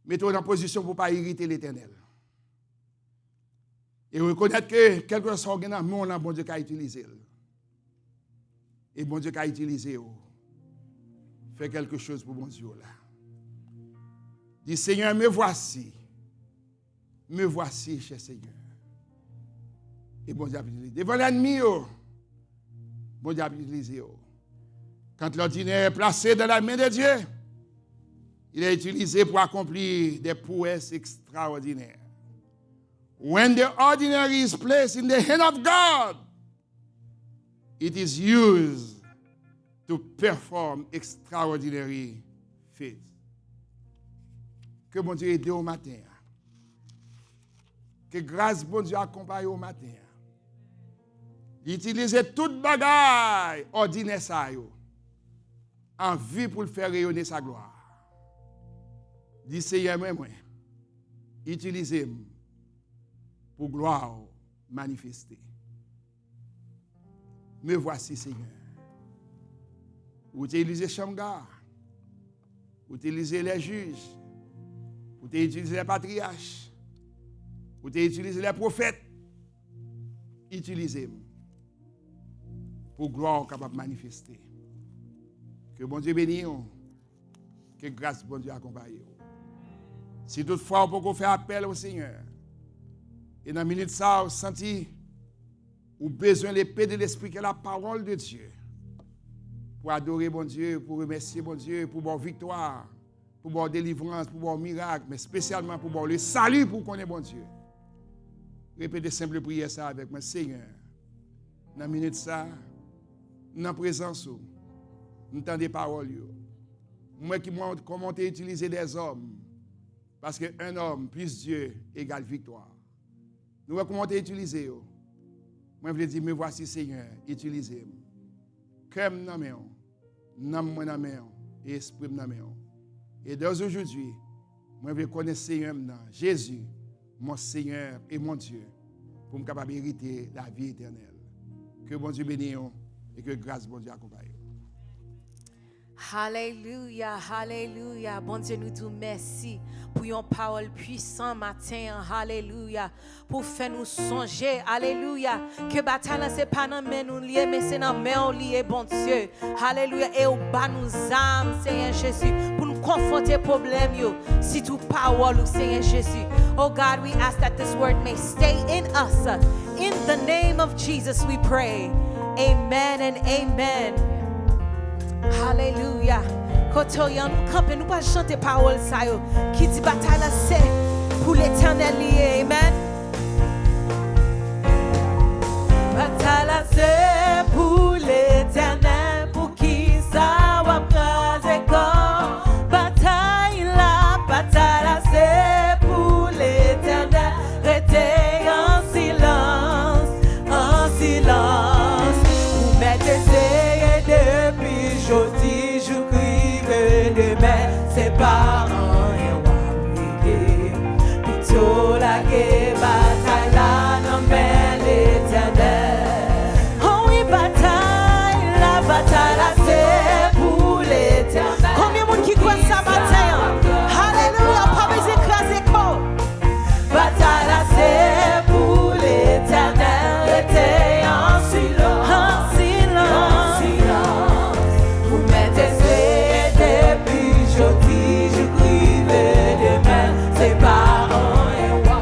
Mettons en position pour ne pas irriter l'Éternel. Et reconnaître que quelque chose organe, nous on a bon Dieu qui a utilisé. Et bon Dieu qui a utilisé. Fait quelque chose pour bon Dieu là. Dis Seigneur, me voici. Me voici, cher Seigneur. Et bon Dieu a utilisé. Devant l'ennemi, bon Dieu a utilisé. Quand l'ordinaire est placé dans la main de Dieu, il est utilisé pour accomplir des prouesses extraordinaires. When the ordinary is placed in the hand of God, it is used to perform extraordinary feats. Que bon Dieu aide au matin. Que grâce bon Dieu accompagne au matin. Utiliser toute bagaille ordinaire ça en vue pour le faire rayonner sa gloire. Dis Seigneur moi, utilisez-moi pour gloire manifester. Me voici Seigneur. Vous utilisez Chamga, vous utilisez les juges, vous utilisez les patriarches, vous utilisez les prophètes. Utilisez-moi pour gloire capable de manifester. Que bon Dieu bénisse, que grâce bon Dieu accompagne. Si toutefois on peut faire appel au Seigneur, et dans la minute ça, vous sentez ou besoin de l'épée de l'esprit qui est la parole de Dieu. pour adorer bon Dieu, pour remercier bon Dieu, pour bonne victoire, pour bonne délivrance, pour bon miracle, mais spécialement pour bon le salut pour qu'on ait bon Dieu. Répétez simple prière ça avec moi. Seigneur, dans la minute ça, dans la présence, nous entendons des paroles. Moi qui montre comment utiliser des hommes, parce qu'un homme plus Dieu égale victoire. Nous voyons comment utiliser. Moi, je veux dire, me voici Seigneur, utilisez-moi. Cœur dans mes mains, dans mes mains, et esprit dans mes mains. Et d'aujourd'hui, moi, je veux connaître Seigneur, Jésus, mon Seigneur et mon Dieu, pour me capable hériter la vie éternelle. Que bon Dieu bénisse et que grâce bon Dieu accompagne. Alléluia, alléluia. Bon Dieu, nous disons merci pour une parole puissante matin. Alléluia. Pour faire nous songer. Alléluia. Que bataille, ce n'est pas dans main nous lier, mais c'est dans main lier, bon Dieu. Alléluia. Et au bas nous âmes, Seigneur Jésus, pour nous confronter aux problèmes. Si tout parole, Seigneur Jésus. Oh God, we ask that this word may stay in us. In the name of Jesus, we pray. Amen and amen. Alléluia. Quand on y a nous camper, nous pas chanter parole ça yo. Qui dit bataille là c'est pour l'éternel lié. Amen. Bataille là c'est pour l'éternel, pour qui ça va craser corps. Bataille là c'est pour l'éternel. Restez en silence, en silence. Vous mettez depuis aujourd'hui, je crie demain, ses parents et on prier. Plutôt la guerre, bataille là, non mais l'éternel. Oh oui, bataille là, c'est pour l'éternel. Combien de monde qui croit ça matin? Alléluia, pas besoin d'écraser quoi. Bataille là, c'est pour l'éternel. Restez en silence, en silence. Aujourd'hui, je crie demain, ses parents et moi.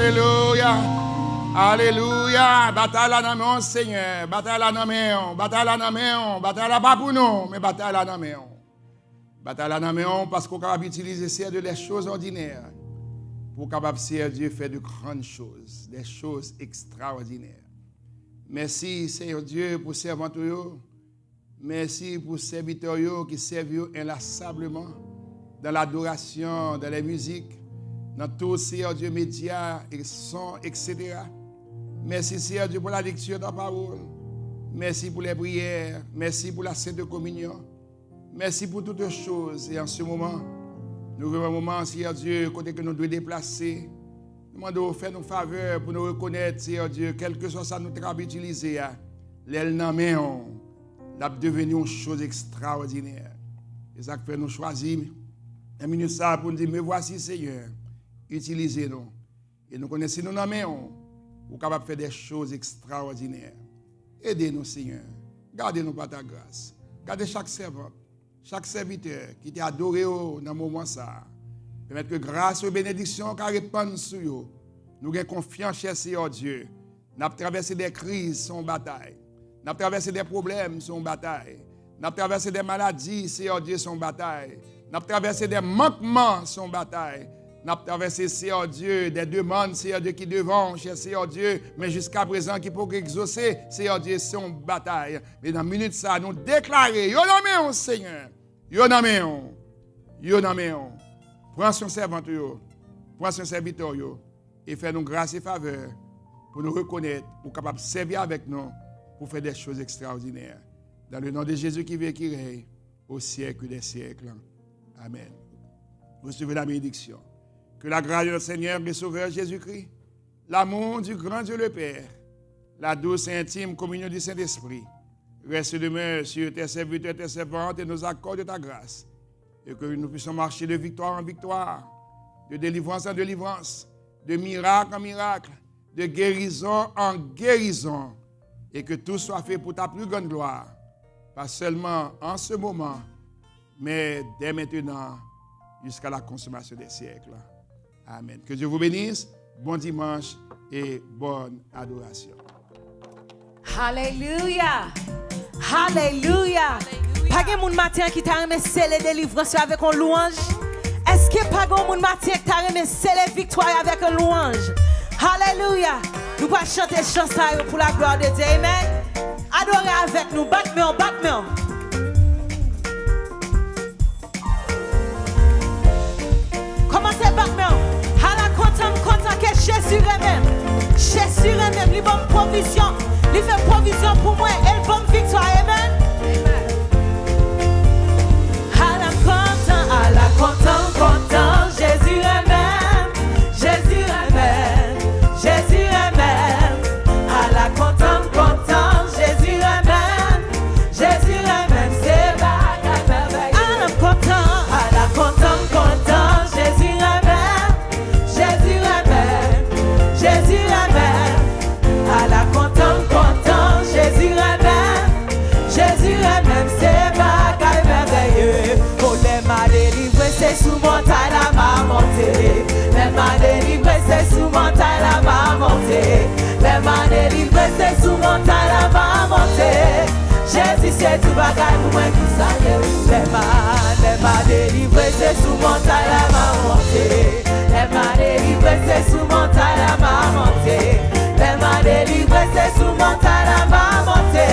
Alléluia. Alléluia. Bataille là dans mon Seigneur. Bataille là dans mon. Bataille là dans mon. Bataille là pas pour nous, mais bataille là dans mon. Bataille là dans mon parce qu'on est capable d'utiliser de les choses ordinaires pour capable servir Dieu faire de grandes choses, des choses extraordinaires. Merci Seigneur Dieu pour serviteurs. Merci pour serviteurs qui servent inlassablement dans l'adoration, dans la musique, dans tout Seigneur Dieu médias et sons, etc. Merci Seigneur Dieu pour la lecture de ta parole. Merci pour les prières. Merci pour la Sainte Communion. Merci pour toutes choses. Et en ce moment, nous vivons un moment, Seigneur Dieu, côté que nous devons déplacer. Nous demandons de faire nos faveurs pour nous reconnaître, Seigneur Dieu, quel que soit ça nous travail utilisé, l'aile dans main, l'a devenu une chose extraordinaire. Et ça fait nous choisir un minute ça pour nous dire, me voici Seigneur, utilisez-nous. Et nous connaissons nous dans main, pour capable faire des choses extraordinaires. Aidez-nous Seigneur, gardez-nous par ta grâce. Gardez chaque servant, chaque serviteur qui t'a adoré dans ce moment ça. Permettre que grâce et bénédiction qui répandent sur nous, nous ayons confiance, cher Seigneur Dieu. Nous avons traversé des crises, son bataille. Nous avons traversé des problèmes, son bataille. Nous avons traversé des maladies, Seigneur Dieu, son bataille. Nous avons traversé des manquements, son bataille. Nous avons traversé, Seigneur Dieu, des demandes, Seigneur Dieu, qui devant, cher Seigneur Dieu, mais jusqu'à présent, qui pour exaucer, Seigneur Dieu, son bataille. Mais dans une minute, ça, nous déclarer, yo nommé, Seigneur. Yo nommé, yo nommé. Prends son serviteur, prends son serviteur, et fais-nous grâce et faveur pour nous reconnaître, pour capable servir avec nous, pour faire des choses extraordinaires. Dans le nom de Jésus qui vit et qui règne au siècle des siècles. Amen. Recevez la bénédiction. Que la grâce de notre Seigneur et Sauveur Jésus-Christ, l'amour du grand Dieu le Père, la douce et intime communion du Saint-Esprit, reste demeure sur tes serviteurs, tes servantes et nous accorde ta grâce. Et que nous puissions marcher de victoire en victoire, de délivrance en délivrance, de miracle en miracle, de guérison en guérison, et que tout soit fait pour ta plus grande gloire, pas seulement en ce moment, mais dès maintenant, jusqu'à la consommation des siècles. Amen. Que Dieu vous bénisse, bon dimanche et bonne adoration. Alléluia. Alléluia. Pas de monde matin qui t'a remis sceller délivrance avec une louange. Est-ce que pas de monde matin qui t'a remis sceller victoire avec une louange? Alléluia. Nous allons chanter chanson pour la gloire de Dieu. Amen. Adorez avec nous. Battement, battement. Commencez battement. À la content que Jésus même. Jésus même, il donne provision. Il fait provision pour moi. Il donne victoire. Amen. À la content, Jésus est même, Jésus est même, Jésus est même. À la content, Jésus est même, Jésus est même. C'est bagarre merveilleux. À la content, Jésus est même, Jésus est même, Jésus est même. À la content, Jésus est même, Jésus est même. C'est bagarre merveilleux. M'a délivré, c'est sous montagne la m'a monté. Même m'a délivré, c'est sous montagne la m'a monté. Même m'a délivré, c'est sous montagne la m'a monté. Jésus, c'est tout bagaille pour moi qui s'en même m'a délivré, c'est sous montagne la m'a monté. Même m'a délivré, c'est sous montagne la m'a monté. Même m'a délivré, c'est sous montagne la m'a monté.